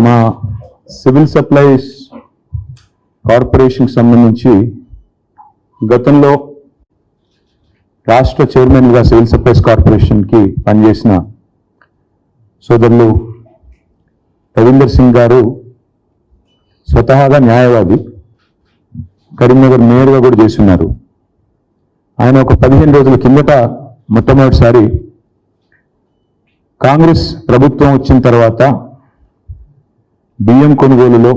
మా civil supplies కార్పొరేషన్కి సంబంధించి గతంలో రాష్ట్ర చైర్మన్గా సివిల్ సప్లైస్ కార్పొరేషన్కి పనిచేసిన సోదరులు రవీందర్ సింగ్ గారు స్వతహాగా న్యాయవాది, కరీంనగర్ మేయర్గా కూడా చేస్తున్నారు. ఆయన ఒక 15 రోజుల కిందట మొట్టమొదటిసారి కాంగ్రెస్ ప్రభుత్వం వచ్చిన తర్వాత బియ్యం కొనుగోలులో,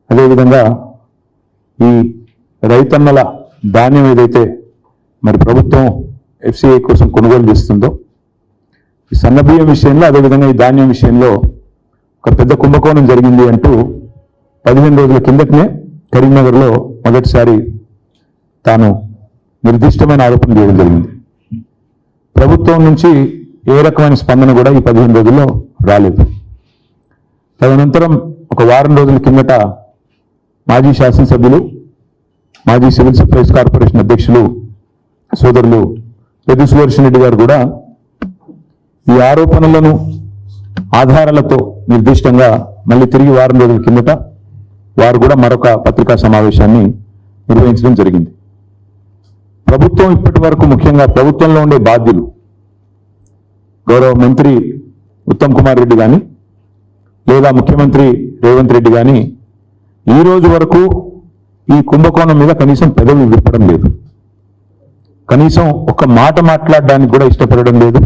అదేవిధంగా ఈ రైతన్నల ధాన్యం ఏదైతే మరి ప్రభుత్వం FCI కోసం కొనుగోలు చేస్తుందో, ఈ సన్న బియ్యం విషయంలో, అదేవిధంగా ఈ ధాన్యం విషయంలో ఒక పెద్ద కుంభకోణం జరిగింది అంటూ 15 రోజుల కిందటనే కరీంనగర్లో మొదటిసారి తాను నిర్దిష్టమైన ఆరోపణ చేయడం జరిగింది. ప్రభుత్వం నుంచి ఏ రకమైన స్పందన కూడా ఈ 15 రోజుల్లో రాలేదు. తదనంతరం ఒక వారం రోజుల కిందట మాజీ శాసనసభ్యులు, మాజీ సివిల్ సప్లైస్ కార్పొరేషన్ అధ్యక్షులు సోదరులు పెద్ది సుదర్శన్ రెడ్డి గారు కూడా ఈ ఆరోపణలను ఆధారాలతో నిర్దిష్టంగా మళ్ళీ తిరిగి వారం రోజుల కిందట వారు కూడా మరొక పత్రికా సమావేశాన్ని నిర్వహించడం జరిగింది. ప్రభుత్వం ఇప్పటి వరకు, ముఖ్యంగా ప్రభుత్వంలో ఉండే బాధ్యులు, గౌరవ మంత్రి ఉత్తమ్ కుమార్ రెడ్డి కానీ లేదా ముఖ్యమంత్రి రేవంత్ రెడ్డి కానీ ఈ రోజు వరకు ఈ కుంభకోణం మీద కనీసం పెదవి విప్పడం లేదు. కనీసం ఒక్క మాట మాట్లాడడానికి కూడా ఇష్టపడడం లేదు.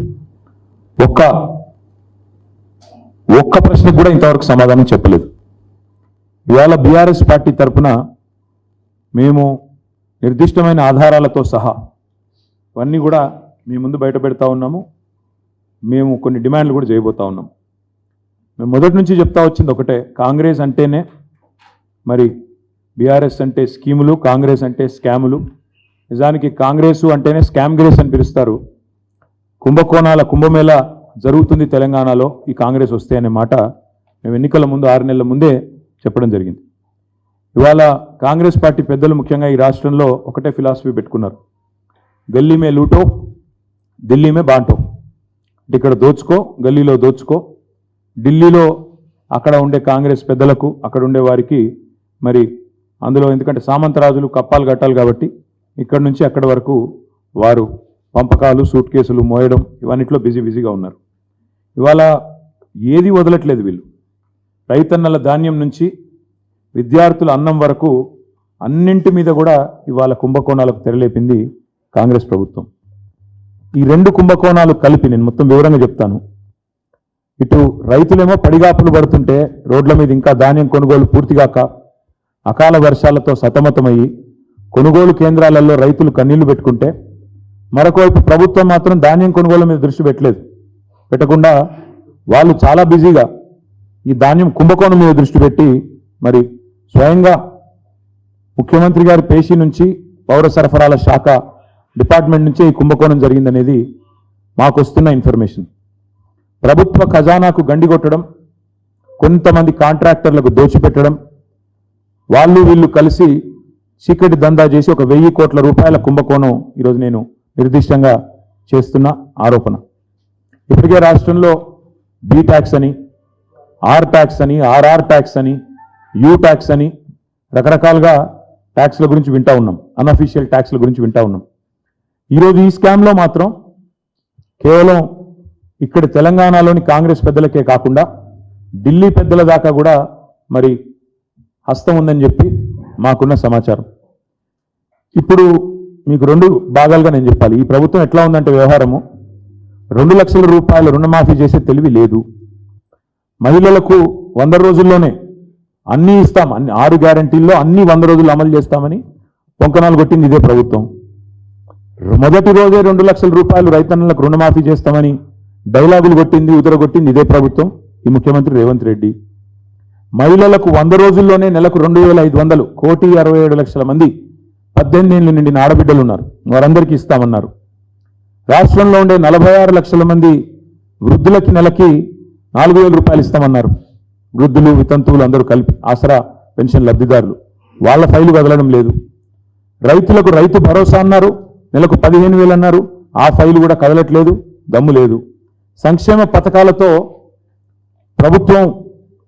ఒక్క ప్రశ్నకు కూడా ఇంతవరకు సమాధానం చెప్పలేదు. ఇవాళ బీఆర్ఎస్ పార్టీ తరఫున మేము నిర్దిష్టమైన ఆధారాలతో సహా ఇవన్నీ కూడా మీ ముందు బయట పెడతా ఉన్నాము. మేము కొన్ని డిమాండ్లు కూడా చేయబోతా ఉన్నాము. మేము మొదటి నుంచి చెప్తా వచ్చింది ఒకటే, కాంగ్రెస్ అంటేనే మరి బీఆర్ఎస్ అంటే స్కీములు, కాంగ్రెస్ అంటే స్కాములు. నిజానికి కాంగ్రెస్ అంటేనే స్కామ్ గ్రేస్ అని పిలుస్తారు. కుంభకోణాల కుంభమేళ జరుగుతుంది తెలంగాణలో ఈ కాంగ్రెస్ వస్తే అనే మాట మేము ఎన్నికల ముందు 6 నెలల ముందే చెప్పడం జరిగింది. ఇవాళ కాంగ్రెస్ పార్టీ పెద్దలు ముఖ్యంగా ఈ రాష్ట్రంలో ఒకటే ఫిలాసఫీ పెట్టుకున్నారు, గల్లీ మే లూటో ఢిల్లీ మే బాంటో. ఇక్కడ దోచుకో, గల్లీలో దోచుకో, ఢిల్లీలో అక్కడ ఉండే కాంగ్రెస్ పెద్దలకు, అక్కడ ఉండే వారికి మరి అందులో ఎందుకంటే సామంతరాజులు కప్పాలు కట్టాలి కాబట్టి ఇక్కడ నుంచి అక్కడి వరకు వారు పంపకాలు, సూట్ కేసులు మోయడం ఇవన్నిట్లో బిజీగా ఉన్నారు. ఇవాళ ఏది వదలట్లేదు వీళ్ళు. రైతన్నల ధాన్యం నుంచి విద్యార్థుల అన్నం వరకు అన్నింటి మీద కూడా ఇవాళ కుంభకోణాలకు తెరలేపింది కాంగ్రెస్ ప్రభుత్వం. ఈ 2 కుంభకోణాలు కలిపి నేను మొత్తం వివరంగా చెప్తాను. ఇటు రైతులేమో పడిగాపులు పడుతుంటే రోడ్ల మీద ఇంకా ధాన్యం కొనుగోలు పూర్తిగాక అకాల వర్షాలతో సతమతమయ్యి కొనుగోలు కేంద్రాలలో రైతులు కన్నీళ్లు పెట్టుకుంటే, మరొకవైపు ప్రభుత్వం మాత్రం ధాన్యం కొనుగోలు మీద దృష్టి పెట్టకుండా వాళ్ళు చాలా బిజీగా ఈ ధాన్యం కుంభకోణం మీద దృష్టి పెట్టి మరి స్వయంగా ముఖ్యమంత్రి గారి పేషీ నుంచి పౌర సరఫరాల శాఖ డిపార్ట్మెంట్ నుంచే ఈ కుంభకోణం జరిగిందనేది మాకు వస్తున్న ఇన్ఫర్మేషన్. ప్రభుత్వ ఖజానాకు గండి కొట్టడం, కొంతమంది కాంట్రాక్టర్లకు దోచిపెట్టడం, వాళ్ళు వీళ్ళు కలిసి చీకటి దందా చేసి ఒక 1000 కోట్ల రూపాయల కుంభకోణం ఈరోజు నేను నిర్దిష్టంగా చేస్తున్న ఆరోపణ. ఇప్పటికే రాష్ట్రంలో బి ట్యాక్స్ అని, ఆర్ ట్యాక్స్ అని, ఆర్ఆర్ ట్యాక్స్ అని, యూ ట్యాక్స్ అని రకరకాలుగా ట్యాక్స్ల గురించి వింటా ఉన్నాం, అన్అఫీషియల్ ట్యాక్స్ల గురించి వింటా ఉన్నాం. ఈరోజు ఈ స్కామ్లో మాత్రం కేవలం ఇక్కడ తెలంగాణలోని కాంగ్రెస్ పెద్దలకే కాకుండా ఢిల్లీ పెద్దల దాకా కూడా మరి హస్తం ఉందని చెప్పి మాకున్న సమాచారం. ఇప్పుడు మీకు 2 భాగాలుగా నేను చెప్పాలి. ఈ ప్రభుత్వం ఎట్లా ఉందంటే వ్యవహారము, 2 లక్షల రూపాయల రుణమాఫీ చేసే తెలివి లేదు. మహిళలకు 100 రోజుల్లోనే అన్నీ ఇస్తాం, 6 గ్యారంటీల్లో అన్ని 100 రోజులు అమలు చేస్తామని పొంకనాలు కొట్టింది ఇదే ప్రభుత్వం. మొదటి రోజే 2 లక్షల రూపాయలు రైతన్నలకు రుణమాఫీ చేస్తామని డైలాగులు కొట్టింది, ఉదరగొట్టింది ఇదే ప్రభుత్వం, ఈ ముఖ్యమంత్రి రేవంత్ రెడ్డి. మహిళలకు 100 రోజుల్లోనే నెలకు 2500, 1,67,00,000 మంది 18 ఏళ్ళు నిండిన ఆడబిడ్డలు ఉన్నారు, వారందరికీ ఇస్తామన్నారు. రాష్ట్రంలో ఉండే 46 లక్షల మంది వృద్ధులకి నెలకి 4,000 రూపాయలు ఇస్తామన్నారు. వృద్ధులు, వితంతువులు అందరూ కలిపి ఆసరా పెన్షన్ లబ్ధిదారులు, వాళ్ళ ఫైలు కదలడం లేదు. రైతులకు రైతు భరోసా అన్నారు, నెలకు 15,000 అన్నారు, ఆ ఫైలు కూడా కదలట్లేదు, దమ్ము లేదు. సంక్షేమ పథకాలతో ప్రభుత్వం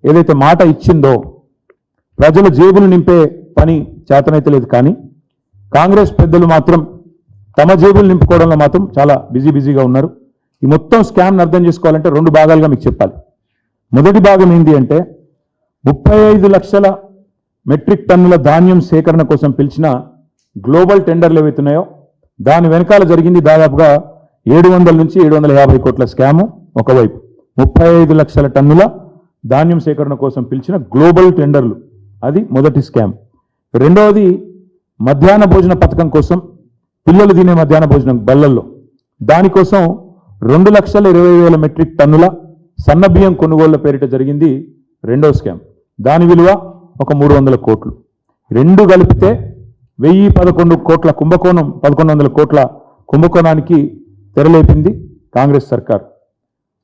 ఏదైతే మాట ఇచ్చిందో ప్రజల జేబులు నింపే పని చేతనైతే లేదు, కానీ కాంగ్రెస్ పెద్దలు మాత్రం తమ జేబులు నింపుకోవడంలో మాత్రం చాలా బిజీగా ఉన్నారు. ఈ మొత్తం స్కామ్ని అర్థం చేసుకోవాలంటే రెండు భాగాలుగా మీకు చెప్పాలి. మొదటి భాగం ఏంటి అంటే 35 లక్షల మెట్రిక్ టన్నుల ధాన్యం సేకరణ కోసం పిలిచిన గ్లోబల్ టెండర్లు ఏవైతున్నాయో దాని వెనకాల జరిగింది దాదాపుగా 700 నుంచి 750 కోట్ల స్కాము. ఒకవైపు 35 లక్షల టన్నుల ధాన్యం సేకరణ కోసం పిలిచిన గ్లోబల్ టెండర్లు, అది మొదటి స్కామ్. రెండవది మధ్యాహ్న భోజన పథకం కోసం పిల్లలు తినే మధ్యాహ్న భోజనం బల్లల్లో, దానికోసం 2,20,000 మెట్రిక్ టన్నుల సన్న బియ్యం కొనుగోళ్ల పేరిట జరిగింది రెండో స్కామ్. దాని విలువ ఒక 300 కోట్లు. రెండు కలిపితే 1,011 కోట్ల కుంభకోణం, 1,100 కోట్ల కుంభకోణానికి తెరలేపింది కాంగ్రెస్ సర్కార్.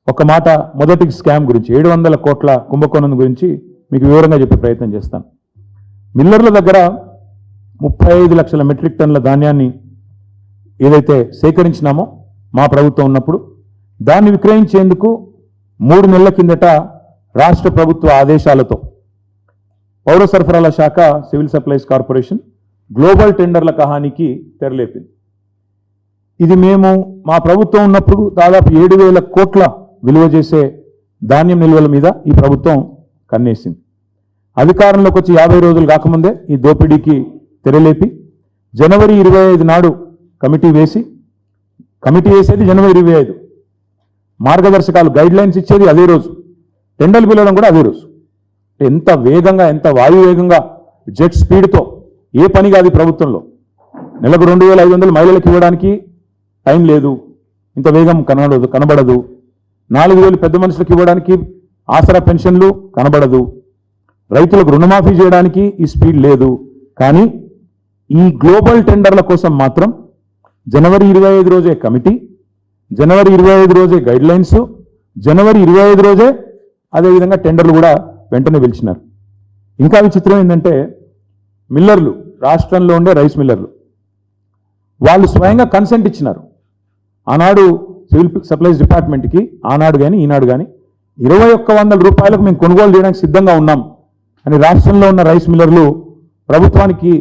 ఒక మాట మొదటి స్కామ్ గురించి 700 కోట్ల కుంభకోణం గురించి మీకు వివరంగా చెప్పే ప్రయత్నం చేస్తాను. మిల్లర్ల దగ్గర 35 లక్షల మెట్రిక్ టన్నుల ధాన్యాన్ని ఏదైతే సేకరించినామో మా ప్రభుత్వం ఉన్నప్పుడు దాన్ని విక్రయించేందుకు 3 నెలల కిందట రాష్ట్ర ప్రభుత్వ ఆదేశాలతో పౌర సరఫరాల శాఖ సివిల్ సప్లైస్ కార్పొరేషన్ గ్లోబల్ టెండర్ల కహానికి తెరలేపింది. ఇది మేము మా ప్రభుత్వం ఉన్నప్పుడు దాదాపు 7,000 కోట్ల విలువ చేసే ధాన్యం నిల్వల మీద ఈ ప్రభుత్వం కన్నేసింది. అధికారంలోకి వచ్చి 50 రోజులు కాకముందే ఈ దోపిడీకి తెరలేపి జనవరి 25 నాడు కమిటీ వేసేది జనవరి 25, మార్గదర్శకాలు గైడ్లైన్స్ ఇచ్చేది అదే రోజు, టెండర్లు పిలవడం కూడా అదే రోజు. ఎంత వేగంగా, ఎంత వాయువేగంగా, జెట్ స్పీడ్తో ఏ పని కాదు ప్రభుత్వంలో. నెలకు 2,500 మహిళలకు ఇవ్వడానికి టైం లేదు, ఇంత వేగం కనబడదు. 4,000 పెద్ద మనుషులకు ఇవ్వడానికి ఆసరా పెన్షన్లు కనబడదు. రైతులకు రుణమాఫీ చేయడానికి ఈ స్పీడ్ లేదు. కానీ ఈ గ్లోబల్ టెండర్ల కోసం మాత్రం జనవరి 25 రోజే కమిటీ, జనవరి 25 రోజే గైడ్లైన్స్, జనవరి 25 రోజే అదేవిధంగా టెండర్లు కూడా వెంటనే పిలిచినారు. ఇంకా విచిత్రం ఏంటంటే మిల్లర్లు, రాష్ట్రంలో ఉండే రైస్ మిల్లర్లు, వాళ్ళు స్వయంగా కన్సెంట్ ఇచ్చినారు. ఆనాడు సివిల్ సప్లైస్ డిపార్ట్మెంట్కి, ఆనాడు కానీ ఈనాడు కానీ 2,100 రూపాయలకు మేము కొనుగోలు చేయడానికి సిద్ధంగా ఉన్నాం అని రాష్ట్రంలో ఉన్న రైస్ మిల్లర్లు ప్రభుత్వానికి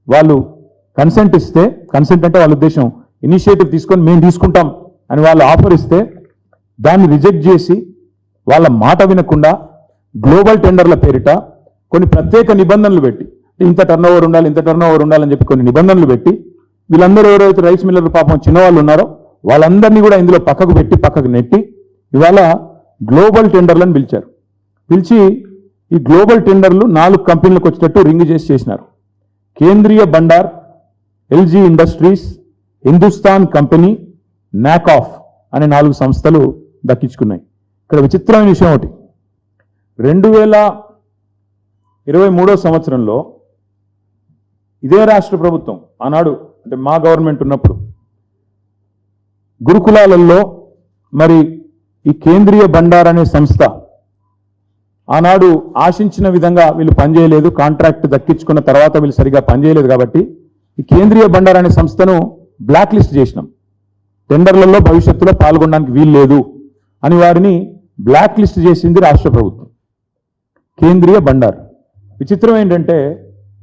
వాళ్ళు కన్సెంట్ ఇస్తే, కన్సెంట్ అంటే వాళ్ళ ఉద్దేశం ఇనిషియేటివ్ తీసుకొని మేము తీసుకుంటాం అని వాళ్ళు ఆఫర్ ఇస్తే దాన్ని రిజెక్ట్ చేసి వాళ్ళ మాట వినకుండా గ్లోబల్ టెండర్ల పేరిట కొన్ని ప్రత్యేక నిబంధనలు పెట్టి, ఇంత టర్నోవర్ ఉండాలి, ఇంత టర్నోవర్ ఉండాలని చెప్పి కొన్ని నిబంధనలు పెట్టి వీళ్ళందరూ ఎవరైతే రైస్ మిల్లర్లు పాపం చిన్నవాళ్ళు ఉన్నారో వాళ్ళందరినీ కూడా ఇందులో పక్కకు నెట్టి ఇవాళ గ్లోబల్ టెండర్లను పిలిచి ఈ గ్లోబల్ టెండర్లు 4 కంపెనీలకు వచ్చేటట్టు రింగ్ చేసినారు. కేంద్రీయ Bandar, LG industries, Hindustan company, నాకాఫ్ అనే 4 సంస్థలు దక్కించుకున్నాయి. ఇక్కడ విచిత్రమైన విషయం ఒకటి, 2023 సంవత్సరంలో ఇదే రాష్ట్ర ప్రభుత్వం ఆనాడు అంటే మా గవర్నమెంట్ ఉన్నప్పుడు గురుకులాలలో మరి ఈ కేంద్రీయ బండార్ అనే సంస్థ ఆనాడు ఆశించిన విధంగా వీళ్ళు పనిచేయలేదు, కాంట్రాక్ట్ దక్కించుకున్న తర్వాత వీళ్ళు సరిగా పనిచేయలేదు కాబట్టి ఈ కేంద్రీయ బండార్ అనే సంస్థను బ్లాక్ లిస్ట్ చేసినాం. టెండర్లలో భవిష్యత్తులో పాల్గొనడానికి వీలు లేదు అని వారిని బ్లాక్ లిస్ట్ చేసింది రాష్ట్ర ప్రభుత్వం. కేంద్రీయ బండార్. విచిత్రం ఏంటంటే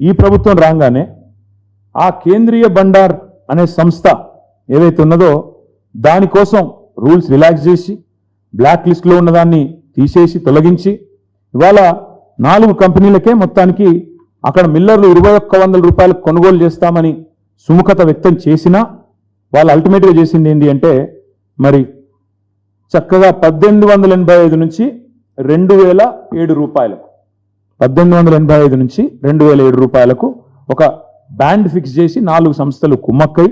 ఈ ప్రభుత్వం రాగానే ఆ కేంద్రీయ బండార్ అనే సంస్థ ఏదైతే ఉన్నదో దానికోసం రూల్స్ రిలాక్స్ చేసి బ్లాక్ లిస్ట్లో ఉన్నదాన్ని తీసేసి తొలగించి ఇవాళ 4 కంపెనీలకే మొత్తానికి అక్కడ మిల్లర్లు 2,100 రూపాయలకు కొనుగోలు చేస్తామని సుముఖత వ్యక్తం చేసినా వాళ్ళు అల్టిమేట్గా చేసింది ఏంటి అంటే మరి చక్కగా 1,885 నుంచి 2,007 రూపాయలకు, 1,885 నుంచి 2,007 రూపాయలకు ఒక బ్యాండ్ ఫిక్స్ చేసి 4 సంస్థలు కుమ్మక్కై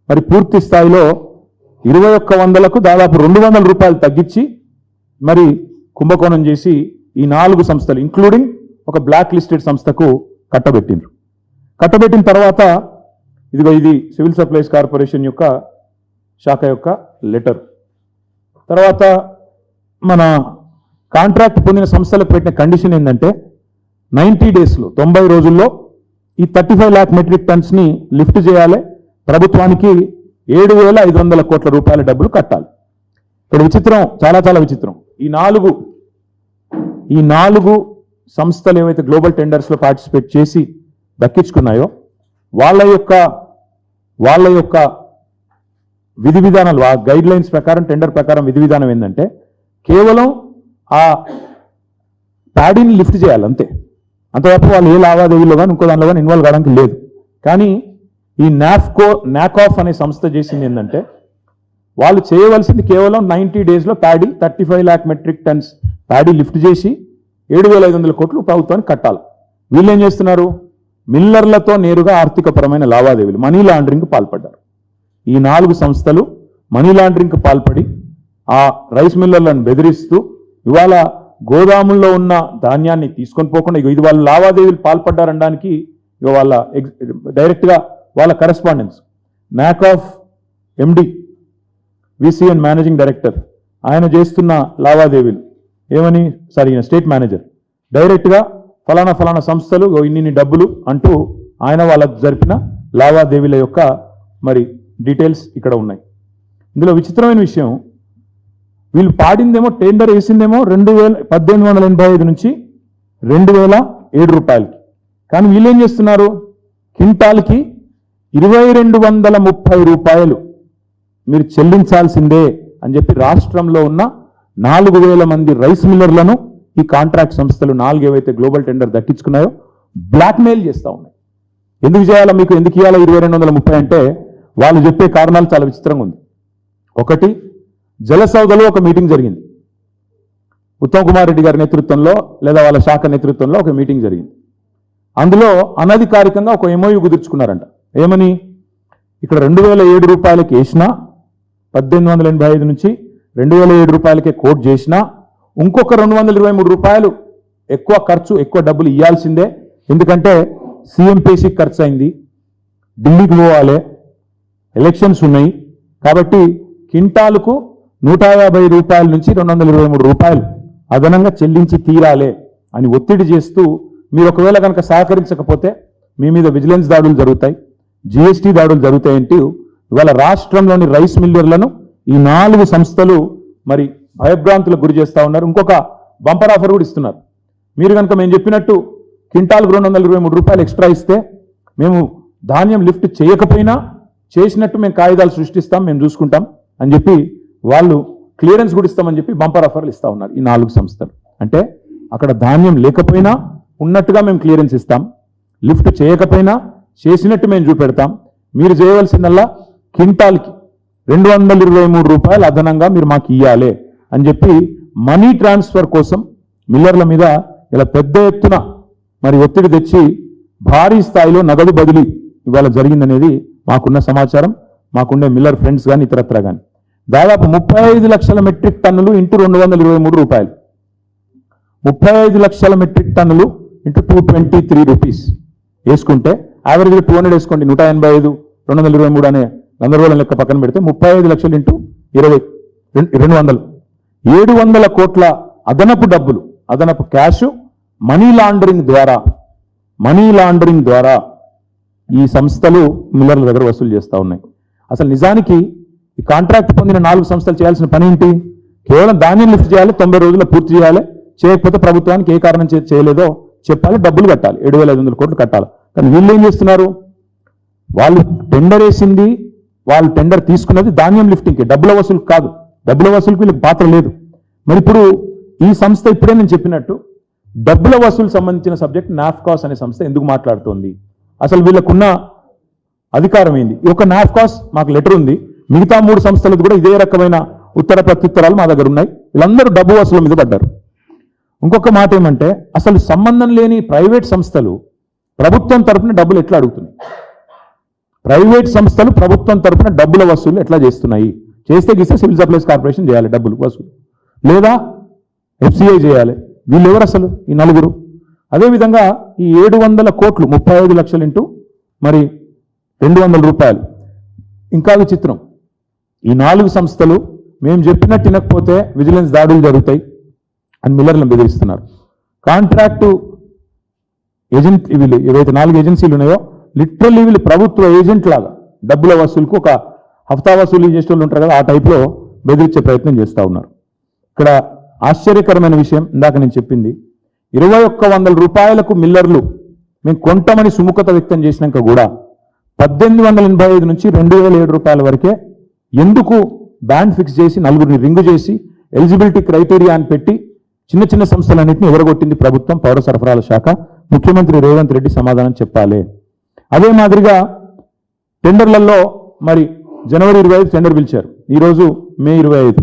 మరి పూర్తి స్థాయిలో 2,100లకు దాదాపు 200 రూపాయలు తగ్గించి మరి కుంభకోణం చేసి ఈ 4 సంస్థలు ఇంక్లూడింగ్ ఒక బ్లాక్ లిస్టెడ్ సంస్థకు కట్టబెట్టిన తర్వాత ఇదిగో ఇది సివిల్ సప్లైస్ కార్పొరేషన్ యొక్క శాఖ యొక్క లెటర్. తర్వాత మన కాంట్రాక్ట్ పొందిన సంస్థలకు పెట్టిన కండిషన్ ఏంటంటే 90 డేస్లో 90 రోజుల్లో ఈ 35 లాక్ మెట్రిక్ టన్స్ని లిఫ్ట్ చేయాలి, ప్రభుత్వానికి 7,500 కోట్ల రూపాయల డబ్బులు కట్టాలి. ఇక్కడ విచిత్రం, చాలా విచిత్రం. ఈ 4 ఈ 4 సంస్థలు ఏవైతే గ్లోబల్ టెండర్స్లో పార్టిసిపేట్ చేసి దక్కించుకున్నాయో వాళ్ళ యొక్క విధి విధానాలు, ఆ గైడ్ లైన్స్ ప్రకారం, టెండర్ ప్రకారం విధి విధానం ఏంటంటే కేవలం ఆ ప్యాడీని లిఫ్ట్ చేయాలి అంతే. అంతవరకు వాళ్ళు ఏ లావాదేవీలో కానీ ఇంకో దానిలో కానీ ఇన్వాల్వ్ కావడానికి లేదు. కానీ ఈ నాకాఫ్ అనే సంస్థ చేసింది ఏంటంటే వాళ్ళు చేయవలసింది కేవలం 90 డేస్లో paddy 35 lakh metric tons paddy lift చేసి 7,500 కోట్లు ప్రభుత్వానికి కట్టాలి. వీళ్ళు ఏం చేస్తున్నారు? మిల్లర్లతో నేరుగా ఆర్థికపరమైన లావాదేవీలు, మనీ లాండరింగ్ పాల్పడ్డారు. ఈ 4 సంస్థలు మనీ లాండరింగ్ పాల్పడి ఆ రైస్ మిల్లర్లను బెదిరిస్తూ ఇవాళ గోదాముల్లో ఉన్న ధాన్యాన్ని తీసుకొని పోకుండా ఇది వాళ్ళు లావాదేవీలు పాల్పడ్డారనడానికి ఇక వాళ్ళ డైరెక్ట్గా వాళ్ళ కరెస్పాండెన్స్ నాకాఫ్ ఎండి విసిఎన్ మేనేజింగ్ డైరెక్టర్ ఆయన చేస్తున్న లావాదేవీలు ఏమని స్టేట్ మేనేజర్ డైరెక్ట్గా ఫలానా సంస్థలు ఇన్ని డబ్బులు అంటూ ఆయన వాళ్ళకు జరిపిన లావాదేవీల యొక్క మరి డీటెయిల్స్ ఇక్కడ ఉన్నాయి. ఇందులో విచిత్రమైన విషయం, వీళ్ళు పాడిందేమో టెండర్ వేసిందేమో 1885 నుంచి 2007 రూపాయలకి. కానీ వీళ్ళు ఏం చేస్తున్నారు? క్వింటాల్కి 2230 రూపాయలు మీరు చెల్లించాల్సిందే అని చెప్పి రాష్ట్రంలో ఉన్న 4,000 మంది రైస్ మిల్లర్లను ఈ కాంట్రాక్ట్ సంస్థలు 4 ఏవైతే గ్లోబల్ టెండర్ దక్కించుకున్నాయో బ్లాక్మెయిల్ చేస్తూ ఉన్నాయి. ఎందుకు చేయాలా, మీకు ఎందుకు ఇవ్వాలా 2230 అంటే వాళ్ళు చెప్పే కారణాలు చాలా విచిత్రంగా ఉంది. ఒకటి, జలసౌదలో ఒక మీటింగ్ జరిగింది. ఉత్తమ్ కుమార్ రెడ్డి గారి నేతృత్వంలో లేదా వాళ్ళ శాఖ నేతృత్వంలో ఒక మీటింగ్ జరిగింది. అందులో అనధికారికంగా ఒక MOU కుదుర్చుకున్నారంట. ఏమని? ఇక్కడ 2007 రూపాయలకి వేసినా 1885 నుంచి 2007 రూపాయలకే కోట్ చేసినా ఇంకొక 223 రూపాయలు ఎక్కువ ఖర్చు, ఎక్కువ డబ్బులు ఇవ్వాల్సిందే. ఎందుకంటే CMPC ఖర్చు అయింది, ఢిల్లీకి పోవాలి, ఎలక్షన్స్ ఉన్నాయి, కాబట్టి క్వింటాలకు 150 రూపాయల నుంచి 223 రూపాయలు అదనంగా చెల్లించి తీరాలే అని ఒత్తిడి చేస్తూ, మీరు ఒకవేళ కనుక సహకరించకపోతే మీ మీద విజిలెన్స్ దాడులు జరుగుతాయి, GST దాడులు జరుగుతాయంటూ ఇవాళ రాష్ట్రంలోని రైస్ మిల్లర్లను ఈ 4 సంస్థలు మరి భయభ్రాంతులకు గురి చేస్తూ ఉన్నారు. ఇంకొక బంపర్ ఆఫర్ కూడా ఇస్తున్నారు. మీరు కనుక మేము చెప్పినట్టు క్వింటాల్కు 223 రూపాయలు ఎక్స్ట్రా ఇస్తే మేము ధాన్యం లిఫ్ట్ చేయకపోయినా చేసినట్టు మేము కాగితాలు సృష్టిస్తాం, మేము చూసుకుంటాం అని చెప్పి వాళ్ళు క్లియరెన్స్ కూడా ఇస్తామని చెప్పి బంపర్ ఆఫర్లు ఇస్తూ ఉన్నారు ఈ 4 సంస్థలు. అంటే అక్కడ ధాన్యం లేకపోయినా ఉన్నట్టుగా మేము క్లియరెన్స్ ఇస్తాం, లిఫ్ట్ చేయకపోయినా చేసినట్టు మేము చూపెడతాం, మీరు చేయవలసిందల్లా క్వింటాల్కి 223 రూపాయలు అదనంగా మీరు మాకు ఇవ్వాలి అని చెప్పి మనీ ట్రాన్స్ఫర్ కోసం మిల్లర్ల మీద ఇలా పెద్ద ఎత్తున మరి ఒత్తిడి తెచ్చి భారీ స్థాయిలో నగదు బదిలీ ఇవాళ జరిగిందనేది మాకున్న సమాచారం, మాకుండే మిల్లర్ ఫ్రెండ్స్ కానీ ఇతరత్ర కానీ. దాదాపు 35 లక్షల మెట్రిక్ టన్నులు ఇంటూ 223 రూపాయలు, 35 లక్షల మెట్రిక్ టన్నులు ఇంటూ 223 రూపీస్ వేసుకుంటే యావరేజ్గా 200 వేసుకోండి, 185 223 అనే గందరగోళం లెక్క పక్కన పెడితే 35 లక్షలు ఇంటూ 20 200 700 కోట్ల అదనపు డబ్బులు, అదనపు క్యాష్ మనీ లాండరింగ్ ద్వారా ఈ సంస్థలు మిల్లర్ల దగ్గర వసూలు చేస్తూ ఉన్నాయి. అసలు నిజానికి ఈ కాంట్రాక్ట్ పొందిన 4 సంస్థలు చేయాల్సిన పని ఏంటి? కేవలం ధాన్యం లిఫ్ట్ చేయాలి, 90 రోజుల్లో పూర్తి చేయాలి, చేయకపోతే ప్రభుత్వానికి ఏ కారణం చేయలేదో చెప్పాలి, డబ్బులు కట్టాలి, 7,500 కోట్లు కట్టాలి. కానీ వీళ్ళు ఏం చేస్తున్నారు? వాళ్ళు టెండర్ వేసింది, వాళ్ళు టెండర్ తీసుకున్నది ధాన్యం లిఫ్టింగ్కి, డబ్బుల వసూలు కాదు. డబ్బుల వసూలుకి వీళ్ళకి పాత్ర లేదు. మరి ఇప్పుడు ఈ సంస్థ ఇప్పుడే నేను చెప్పినట్టు డబ్బుల వసూలు సంబంధించిన సబ్జెక్ట్ నాఫ్కాస్ అనే సంస్థ ఎందుకు మాట్లాడుతోంది? అసలు వీళ్ళకున్న అధికారం ఏంది? ఒక నాఫ్కాస్ మాకు లెటర్ ఉంది, మిగతా 3 సంస్థలకు కూడా ఇదే రకమైన ఉత్తర ప్రత్యుత్తరాలు మా దగ్గర ఉన్నాయి. వీళ్ళందరూ డబ్బు వసూలు మీద పడ్డారు. ఇంకొక మాట ఏమంటే, అసలు సంబంధం లేని ప్రైవేట్ సంస్థలు ప్రభుత్వం తరపున డబ్బులు ఎట్లా అడుగుతున్నాయి? ప్రైవేట్ సంస్థలు ప్రభుత్వం తరపున డబ్బుల వసూలు ఎట్లా చేస్తున్నాయి? చేస్తే గీస్తే సివిల్ సప్లైస్ కార్పొరేషన్ చేయాలి డబ్బులు వసూలు, లేదా FCI చేయాలి. వీళ్ళు ఎవరు అసలు ఈ 4? అదేవిధంగా ఈ 700 కోట్లు 35 లక్షలు ఇంటూ మరి 200 రూపాయలు. ఇంకా విచిత్రం, ఈ 4 సంస్థలు మేము చెప్పినట్టు వినకపోతే విజిలెన్స్ దాడులు జరుగుతాయి అని మిల్లర్లను బెదిరిస్తున్నారు. కాంట్రాక్టు ఏజెంట్ వీళ్ళు ఏవైతే 4 ఏజెన్సీలు ఉన్నాయో లిటరల్లీ వీళ్ళు ప్రభుత్వ ఏజెంట్ లాగా డబ్బుల వసూలుకు ఒక హఫ్తా వసూలు చేసే వాళ్ళు ఉంటారు కదా, ఆ టైప్లో బెదిరించే ప్రయత్నం చేస్తూ ఉన్నారు. ఇక్కడ ఆశ్చర్యకరమైన విషయం ఇందాక నేను చెప్పింది, 2100 రూపాయలకు మిల్లర్లు మేము కొంటామని సుముఖత వ్యక్తం చేసినాక కూడా 1885 నుంచి 2007 రూపాయల వరకే ఎందుకు బ్యాండ్ ఫిక్స్ చేసి నలుగురిని రింగు చేసి ఎలిజిబిలిటీ క్రైటీరియా అని పెట్టి చిన్న చిన్న సంస్థలన్నింటినీ ఎగరగొట్టింది ప్రభుత్వం, పౌర సరఫరాల శాఖ, ముఖ్యమంత్రి రేవంత్ రెడ్డి సమాధానం చెప్పాలి. అదే మాదిరిగా టెండర్లలో మరి జనవరి 25 టెండర్ పిలిచారు, ఈరోజు మే 25,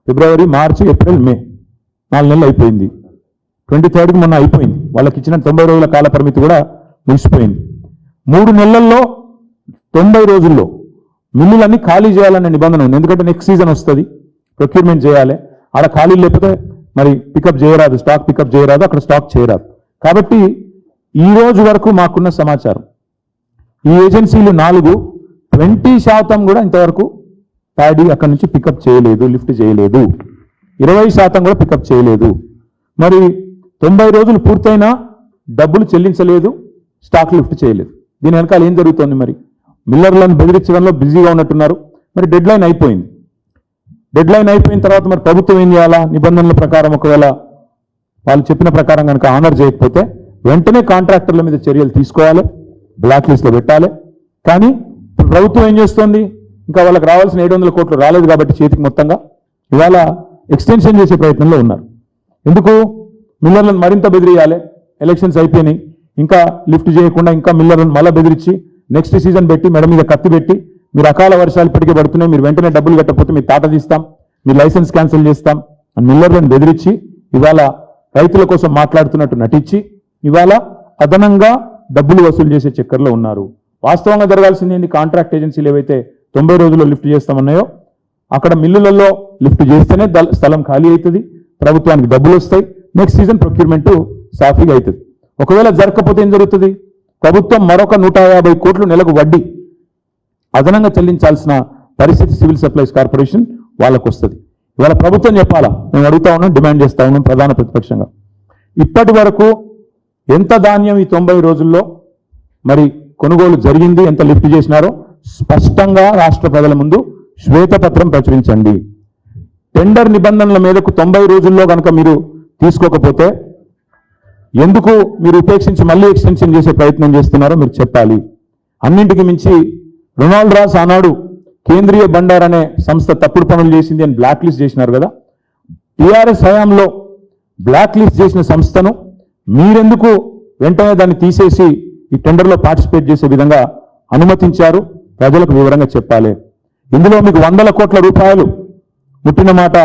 ఫిబ్రవరి, మార్చి, ఏప్రిల్, మే 4 నెలలు అయిపోయింది. 23కి మొన్న అయిపోయింది. వాళ్ళకి ఇచ్చిన 90 రోజుల కాల పరిమితి కూడా ముగిసిపోయింది. 3 నెలల్లో 90 రోజుల్లో మిల్లులన్నీ ఖాళీ చేయాలనే నిబంధన ఉంది. ఎందుకంటే నెక్స్ట్ సీజన్ వస్తుంది, ప్రొక్యూర్మెంట్ చేయాలి, ఆడ ఖాళీ లేకపోతే మరి పికప్ చేయరాదు, స్టాక్ పికప్ చేయరాదు, అక్కడ స్టాక్ చేయరాదు. కాబట్టి ఈ రోజు వరకు మాకున్న సమాచారం ఈ ఏజెన్సీలు 4 20% కూడా ఇంతవరకు ప్యాడీ అక్కడి నుంచి పికప్ చేయలేదు, లిఫ్ట్ చేయలేదు. 20% కూడా పికప్ చేయలేదు. మరి 90 రోజులు పూర్తయినా డబ్బులు చెల్లించలేదు, స్టాక్ లిఫ్ట్ చేయలేదు. దీని వెనకాల ఏం జరుగుతోంది? మరి మిల్లర్లను బెదిరించడంలో బిజీగా ఉన్నట్టున్నారు. మరి డెడ్ లైన్ అయిపోయింది. డెడ్ లైన్ అయిపోయిన తర్వాత మరి ప్రభుత్వం ఏం చేయాలా? నిబంధనల ప్రకారం ఒకవేళ వాళ్ళు చెప్పిన ప్రకారం కనుక ఆనర్ చేయకపోతే వెంటనే కాంట్రాక్టర్ల మీద చర్యలు తీసుకోవాలి, బ్లాక్ లిస్ట్లో పెట్టాలి. కానీ ప్రభుత్వం ఏం చేస్తోంది? ఇంకా వాళ్ళకి రావాల్సిన 700 కోట్లు రాలేదు కాబట్టి చేతికి మొత్తంగా ఇవాళ ఎక్స్టెన్షన్ చేసే ప్రయత్నంలో ఉన్నారు. ఎందుకు? మిల్లర్లను మరింత బెదిరియాలి. ఎలక్షన్స్ అయిపోయినాయి, ఇంకా లిఫ్ట్ చేయకుండా ఇంకా మిల్లర్లను మళ్ళీ బెదిరించి నెక్స్ట్ సీజన్ పెట్టి మెడ మీద కత్తి పెట్టి మీరు అకాల వర్షాలు ఇప్పటికే పడుతున్నాయి, మీరు వెంటనే డబ్బులు కట్టకపోతే మీ తాట తీస్తాం, మీ లైసెన్స్ క్యాన్సిల్ చేస్తాం అని మిల్లర్లను బెదిరించి ఇవాళ రైతుల కోసం మాట్లాడుతున్నట్టు నటించి ఇవాళ అదనంగా డబ్బులు వసూలు చేసే చక్కర్లో ఉన్నారు. వాస్తవంగా జరగాల్సింది ఏంటి? కాంట్రాక్ట్ ఏజెన్సీలు ఏవైతే 90 రోజుల్లో లిఫ్ట్ చేస్తామన్నాయో అక్కడ మిల్లులలో లిఫ్ట్ చేస్తేనే స్థలం ఖాళీ అవుతుంది, ప్రభుత్వానికి డబ్బులు వస్తాయి, నెక్స్ట్ సీజన్ ప్రొక్యూర్మెంట్ సాఫీగా అవుతుంది. ఒకవేళ జరగకపోతే ఏం జరుగుతుంది? ప్రభుత్వం మరొక 150 కోట్లు నెలకు వడ్డీ అదనంగా చెల్లించాల్సిన పరిస్థితి సివిల్ సప్లైస్ కార్పొరేషన్ వాళ్ళకు వస్తుంది. ఇవాళ ప్రభుత్వం చెప్పాలా? మేము అడుగుతా ఉన్నాం, డిమాండ్ చేస్తా ఉన్నాం ప్రధాన ప్రతిపక్షంగా. ఇప్పటి వరకు ఎంత ధాన్యం ఈ 90 రోజుల్లో మరి కొనుగోలు జరిగింది, ఎంత లిఫ్ట్ చేసినారో స్పష్టంగా రాష్ట్ర ప్రజల ముందు శ్వేతపత్రం ప్రచురించండి. టెండర్ నిబంధనల మేరకు 90 రోజుల్లో కనుక మీరు తీసుకోకపోతే ఎందుకు మీరు ఉపేక్షించి మళ్ళీ ఎక్స్టెన్షన్ చేసే ప్రయత్నం చేస్తున్నారో మీరు చెప్పాలి. అన్నింటికి మించి రొనాల్డ్ రాస్ ఆనాడు కేంద్రీయ బండార్ అనే సంస్థ తప్పుడు పనులు చేసింది అని బ్లాక్ లిస్ట్ చేసినారు కదా. టీఆర్ఎస్ హయాంలో బ్లాక్ లిస్ట్ చేసిన సంస్థను మీరెందుకు వెంటనే దాన్ని తీసేసి ఈ టెండర్లో పార్టిసిపేట్ చేసే విధంగా అనుమతించారు? ప్రజలకు వివరంగా చెప్పాలి. ఇందులో మీకు 100 కోట్ల రూపాయలు ముట్టిన మాట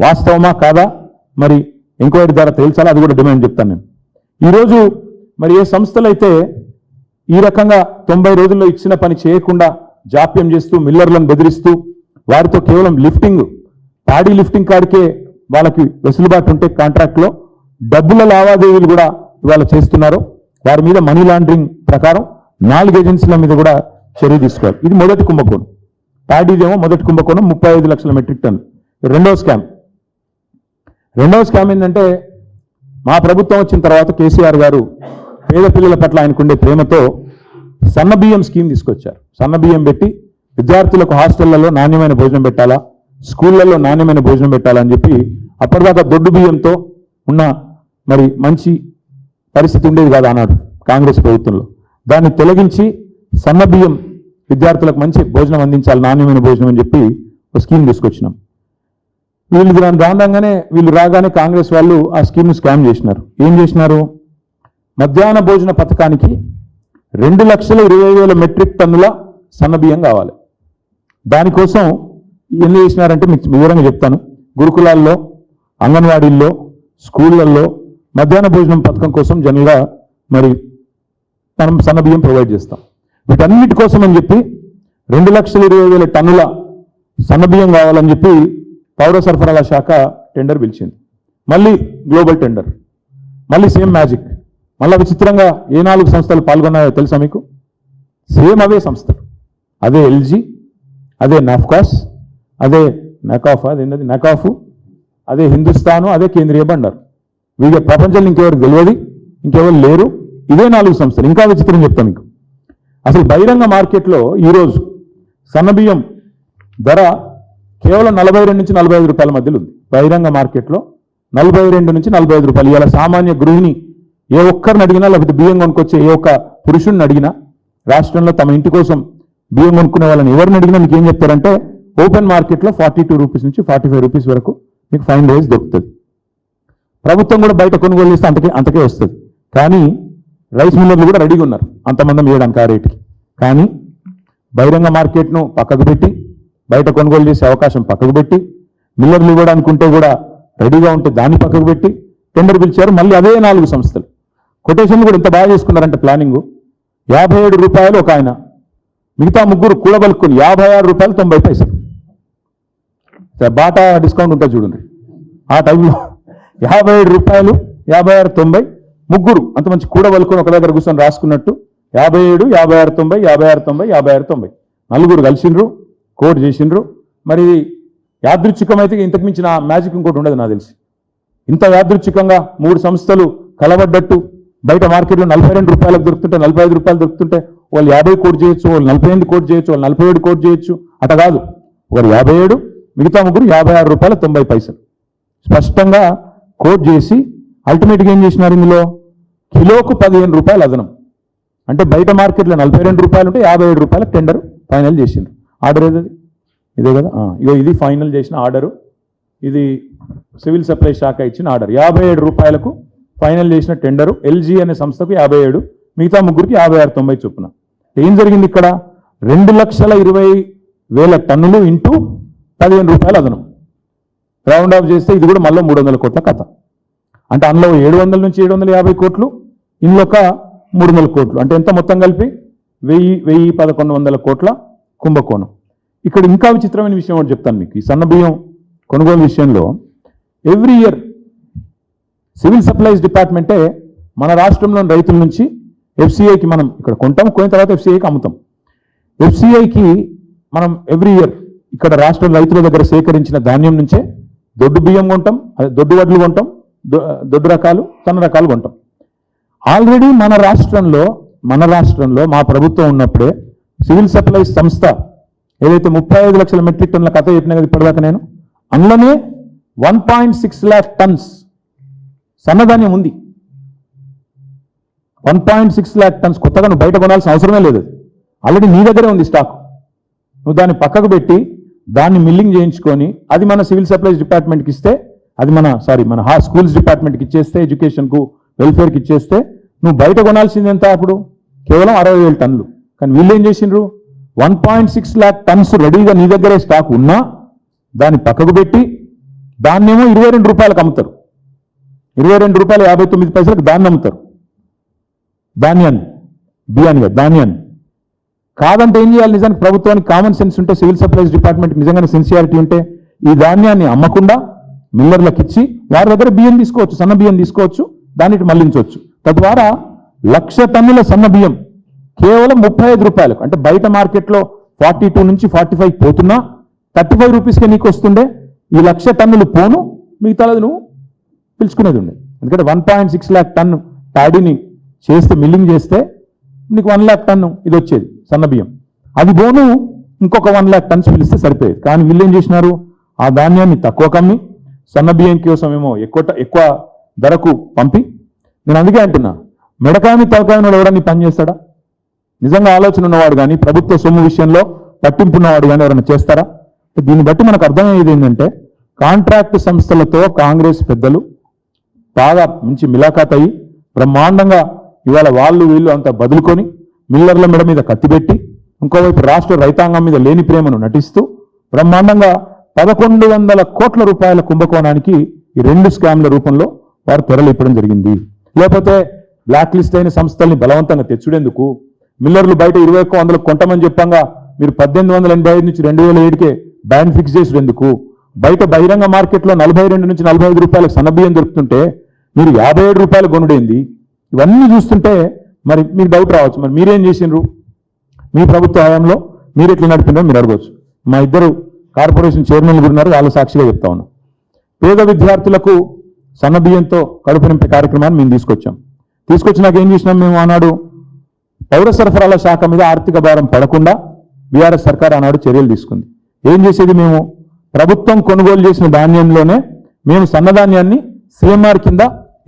వాస్తవమా కాదా మరి ఎంక్వైరీ ద్వారా తేల్చాలా, అది కూడా డిమాండ్ చెప్తాను నేను. ఈరోజు మరి ఏ సంస్థలైతే ఈ రకంగా 90 రోజుల్లో ఇచ్చిన పని చేయకుండా జాప్యం చేస్తూ మిల్లర్లను బెదిరిస్తూ వారితో కేవలం లిఫ్టింగ్, పాడీ లిఫ్టింగ్ కాడికే వాళ్ళకి వెసులుబాటు ఉంటే కాంట్రాక్ట్లో డబ్బుల లావాదేవీలు కూడా ఇవాళ చేస్తున్నారు, వారి మీద మనీ లాండరింగ్ ప్రకారం 4 ఏజెన్సీల మీద కూడా చర్య తీసుకోవాలి. ఇది మొదటి కుంభకోణం. పాడీదేమో మొదటి కుంభకోణం 35 లక్షల మెట్రిక్ టన్ను. రెండవ స్కామ్ ఏంటంటే మా ప్రభుత్వం వచ్చిన తర్వాత కేసీఆర్ గారు పేద పిల్లల పట్ల ఆయనకుండే ప్రేమతో సన్నబియ్యం స్కీమ్ తీసుకొచ్చారు. సన్నబియ్యం పెట్టి విద్యార్థులకు హాస్టళ్లలో నాణ్యమైన భోజనం పెట్టాలా, స్కూళ్లలో నాణ్యమైన భోజనం పెట్టాలని చెప్పి అప్పటిదాకా దొడ్డు బియ్యంతో ఉన్న మరి మంచి పరిస్థితి ఉండేది కాదు ఆనాడు కాంగ్రెస్ ప్రభుత్వంలో. దాన్ని తొలగించి సన్నబియ్యం విద్యార్థులకు మంచి భోజనం అందించాలి, నాణ్యమైన భోజనం అని చెప్పి ఒక స్కీమ్ తీసుకొచ్చినాం. వీళ్ళు రాగానే కాంగ్రెస్ వాళ్ళు ఆ స్కీమ్ను స్కామ్ చేసినారు. ఏం చేసినారు? మధ్యాహ్న భోజన పథకానికి 2,20,000 మెట్రిక్ టన్నుల సన్నబియ్యం కావాలి. దానికోసం ఏం చేసినారంటే మీకు వివరంగా చెప్తాను. గురుకులాల్లో, అంగన్వాడీల్లో, స్కూళ్ళల్లో మధ్యాహ్న భోజనం పథకం కోసం జనరల్గా మరి మనం సన్నబియ్యం ప్రొవైడ్ చేస్తాం. వీటన్నిటి కోసం అని చెప్పి 2,20,000 టన్నుల సన్నబియ్యం కావాలని చెప్పి పౌర సరఫరాల శాఖ టెండర్ పిలిచింది. మళ్ళీ గ్లోబల్ టెండర్, మళ్ళీ సేమ్ మ్యాజిక్. మళ్ళీ విచిత్రంగా ఏ 4 సంస్థలు పాల్గొన్నాయో తెలుసా మీకు? సేమ్ అవే సంస్థలు, అదే ఎల్జీ, అదే నాఫ్కాస్, అదే నకాఫ్, అదే హిందుస్థాను, అదే కేంద్రీయ బండారు. వీళ్ళ ప్రపంచంలో ఇంకెవరు తెలియదు, ఇంకెవరు లేరు. ఇదే 4 సంస్థలు. ఇంకా విచిత్రం చెప్తాను మీకు. అసలు బహిరంగ మార్కెట్లో ఈరోజు సన్నబియ్యం ధర కేవలం 42 నుంచి 45 రూపాయల మధ్యలో ఉంది. బహిరంగ మార్కెట్లో 42 నుంచి 45 రూపాయలు. ఇలా సామాన్య గృహిణి ఏ ఒక్కరిని అడిగినా, లేకపోతే బియ్యం కొనుక్కొచ్చే ఏ ఒక్క పురుషుడిని అడిగినా, రాష్ట్రంలో తమ ఇంటి కోసం బియ్యం కొనుక్కునే వాళ్ళని ఎవరిని అడిగినా మీకు ఏం చెప్తారంటే ఓపెన్ మార్కెట్లో 42 రూపీస్ నుంచి 45 రూపీస్ వరకు మీకు ఫైన్ రైస్ దొరుకుతుంది. ప్రభుత్వం కూడా బయట కొనుగోలు చేస్తే అంతకే వస్తుంది. కానీ రైస్ మిల్లర్లు కూడా రెడీగా ఉన్నారు అంతమంది వేయడానికి ఆ రేటుకి. కానీ బహిరంగ మార్కెట్ను పక్కకు పెట్టి, బయట కొనుగోలు చేసే అవకాశం పక్కకు పెట్టి, మిల్లర్లు ఇవ్వడానికి ఉంటే కూడా రెడీగా ఉంటే దాన్ని పక్కకు పెట్టి టెండర్ పిలిచారు. మళ్ళీ అదే 4 సంస్థలు కొటేషన్లు కూడా ఇంత బాగా చేసుకున్నారంటే ప్లానింగ్ 57 రూపాయలు ఒక ఆయన, మిగతా ముగ్గురు కూడబలుక్కుని 56 రూపాయలు 90 పైసలు. బాటా డిస్కౌంట్ ఉంటుంది చూడండి, ఆ టైంలో 57 రూపాయలు 56, 90 ముగ్గురు అంత మంచి కూడబలుకొని ఒక దగ్గర కూర్చొని రాసుకున్నట్టు 57, 56, 90, 56, 90, 56, 90 నలుగురు కలిసిండ్రు, కోడ్ చేసిండ్రు. మరి యాదృచ్ఛికమైతే ఇంతకు మించిన మ్యాజిక్ ఇంకోటి ఉండదు నాకు తెలిసి. ఇంత యాదృచ్ఛికంగా 3 సంస్థలు కలబడ్డట్టు బయట మార్కెట్లో 42 రూపాయలకు దొరుకుతుంటే, 45 రూపాయలు దొరుకుతుంటే వాళ్ళు 50 కోట్ చేయొచ్చు, వాళ్ళు 48 కోట్ చేయొచ్చు, వాళ్ళు 47 కోట్ చేయొచ్చు. అట కాదు, ఒకరు 57, మిగతా ముగ్గురు 56 రూపాయల 90 పైసలు స్పష్టంగా కోట్ చేసి అల్టిమేట్గా ఏం చేసినారు, ఇందులో కిలోకు 15 రూపాయలు అదనం. అంటే బయట మార్కెట్లో 42 రూపాయలు ఉంటే 57 రూపాయల టెండర్ ఫైనల్ చేసిండ్రు. ఆర్డర్ ఏది ఇదే కదా, ఇగో ఇది ఫైనల్ చేసిన ఆర్డరు. ఇది సివిల్ సప్లై శాఖ ఇచ్చిన ఆర్డర్. 57 రూపాయలకు ఫైనల్ చేసిన టెండరు. ఎల్జీ అనే సంస్థకు 57, మిగతా ముగ్గురికి 56, 90 చొప్పున. ఏం జరిగింది ఇక్కడ, 2,20,000 టన్నులు ఇంటూ 15 రూపాయలు అదనం. రౌండ్ ఆఫ్ చేస్తే ఇది కూడా మళ్ళీ 300 కోట్ల కథ. అంటే అందులో 700 నుంచి 750 కోట్లు, ఇందులో ఒక 300 కోట్లు. అంటే ఎంత మొత్తం కలిపి 1,100-1,100 కోట్ల కుంభకోణం. ఇక్కడ ఇంకా విచిత్రమైన విషయం ఒకటి చెప్తాను మీకు. ఈ సన్న బియ్యం కొనుగోలు విషయంలో ఎవ్రీ ఇయర్ సివిల్ సప్లైస్ డిపార్ట్మెంటే మన రాష్ట్రంలోని రైతుల నుంచి ఎఫ్సిఐకి మనం ఇక్కడ కొంటాం, కొన్న తర్వాత ఎఫ్సిఐకి అమ్ముతాం. ఎఫ్సిఐకి మనం ఎవ్రీ ఇయర్ ఇక్కడ రాష్ట్ర రైతుల దగ్గర సేకరించిన ధాన్యం నుంచే దొడ్డు బియ్యం కొంటాం, దొడ్డు వడ్లు కొంటాం, దొడ్డు రకాలు, సన్న రకాలు కొంటాం. ఆల్రెడీ మన రాష్ట్రంలో మా ప్రభుత్వం ఉన్నప్పుడే సివిల్ సప్లైస్ సంస్థ ఏదైతే 35 లక్షల మెట్రిక్ టన్నుల కథ చెప్పినా కదా ఇప్పటిదాకా నేను, అందులోనే 1.6 lakh టన్స్ సన్నధాన్యం ఉంది. 1.6 lakh టన్స్ కొత్తగా నువ్వు బయట కొనాల్సిన అవసరమే లేదు. ఆల్రెడీ నీ దగ్గరే ఉంది స్టాక్. నువ్వు దాన్ని పక్కకు పెట్టి దాన్ని మిల్లింగ్ చేయించుకొని అది మన సివిల్ సప్లైస్ డిపార్ట్మెంట్కి ఇస్తే, అది మన స్కూల్స్ డిపార్ట్మెంట్కి ఇచ్చేస్తే, ఎడ్యుకేషన్కు వెల్ఫేర్కి ఇచ్చేస్తే నువ్వు బయట కొనాల్సింది ఎంత అప్పుడు కేవలం 60,000 టన్నులు. కానీ వీళ్ళు ఏం చేసిండ్రు, 1.6 lakh టన్స్ రెడీగా నీ దగ్గరే స్టాక్ ఉన్నా దాన్ని పక్కకు పెట్టి దాన్నేమో 22 రూపాయలకు అమ్ముతారు. 22 రూపాయలు 59 పైసలకు దాన్ని అమ్ముతారు. ధాన్యాన్ని కాదంటే ఏం చేయాలి, నిజానికి ప్రభుత్వానికి కామన్ సెన్స్ ఉంటే, సివిల్ సప్లైస్ డిపార్ట్మెంట్కి నిజంగానే సిన్సియారిటీ ఉంటే ఈ ధాన్యాన్ని అమ్మకుండా మిల్లర్లకు ఇచ్చి వారి దగ్గర బియ్యం తీసుకోవచ్చు, సన్న బియ్యం తీసుకోవచ్చు, దానికి మళ్లించవచ్చు. తద్వారా 1,00,000 టన్నుల సన్న బియ్యం కేవలం 35 రూపాయలకు, అంటే బయట మార్కెట్లో 42 నుంచి 45 పోతున్నా 35 రూపీస్కే నీకు వస్తుండే. ఈ 1,00,000 టన్నులు పోను, మిగతాది నువ్వు పిలుచుకునేది ఉండే. ఎందుకంటే 1.6 lakh టన్ను ప్యాడీని చేస్తే, మిల్లింగ్ చేస్తే నీకు 1 lakh టన్ను ఇది వచ్చేది సన్న బియ్యం. అది పోను ఇంకొక 1 lakh టన్స్ పిలిస్తే సరిపోయేది. కానీ వీళ్ళు ఏం చేసినారు, ఆ ధాన్యాన్ని తక్కువ కమ్మి సన్న బియ్యం కోసం ఏమో ఎక్కువ ధరకు పంపి, నేను అందుకే అంటున్నా, మెడకాయని తలకాయని ఎవడని పని చేస్తాడా? నిజంగా ఆలోచన ఉన్నవాడు కానీ, ప్రభుత్వ సొమ్ము విషయంలో పట్టింపు ఉన్నవాడు కానీ ఎవరైనా చేస్తారా? దీన్ని బట్టి మనకు అర్థమయ్యేది ఏంటంటే, కాంట్రాక్ట్ సంస్థలతో కాంగ్రెస్ పెద్దలు బాగా మంచి మిలాఖాత్ అయ్యి బ్రహ్మాండంగా ఇవాళ వాళ్ళు వీళ్ళు అంతా బదులుకొని మిల్లర్ల మెడ మీద కత్తిపెట్టి, ఇంకోవైపు రాష్ట్ర రైతాంగం మీద లేని ప్రేమను నటిస్తూ బ్రహ్మాండంగా 1,100 కోట్ల రూపాయల కుంభకోణానికి ఈ 2 స్కామ్ల రూపంలో వారు తెరలిప్పడం జరిగింది. లేకపోతే బ్లాక్ లిస్ట్ అయిన సంస్థల్ని బలవంతంగా తెచ్చుడేందుకు, మిల్లర్లు బయట 2100 కొంటమని చెప్పంగా మీరు 1885 నుంచి 2007కే బ్యాన్ ఫిక్స్ చేసేందుకు, బయట బహిరంగ మార్కెట్లో 42 నుంచి 45 రూపాయలకు సన్నబియ్యం దొరుకుతుంటే మీరు 57 రూపాయలు కొనుడేంది? ఇవన్నీ చూస్తుంటే మరి మీకు డౌట్ రావచ్చు, మరి మీరేం చేసిండ్రు మీ ప్రభుత్వ హయాంలో, మీరు ఎట్లా నడిపినారో మీరు అడగవచ్చు. మా ఇద్దరు కార్పొరేషన్ చైర్మన్లు ఉన్నారు, వాళ్ళ సాక్షిగా చెప్తా ఉన్నాం. పేద విద్యార్థులకు సన్నబియ్యంతో కడుపు నింపే కార్యక్రమాన్ని మేము తీసుకొచ్చినాక ఏం చేసినాం, మేము ఆనాడు పౌర సరఫరాల శాఖ మీద ఆర్థిక భారం పడకుండా బీఆర్ఎస్ సర్కార్ ఆనాడు చర్యలు తీసుకుంది. ఏం చేసేది, మేము ప్రభుత్వం కొనుగోలు చేసిన ధాన్యంలోనే మేము సన్నధాన్యాన్ని సిఎంఆర్ కింద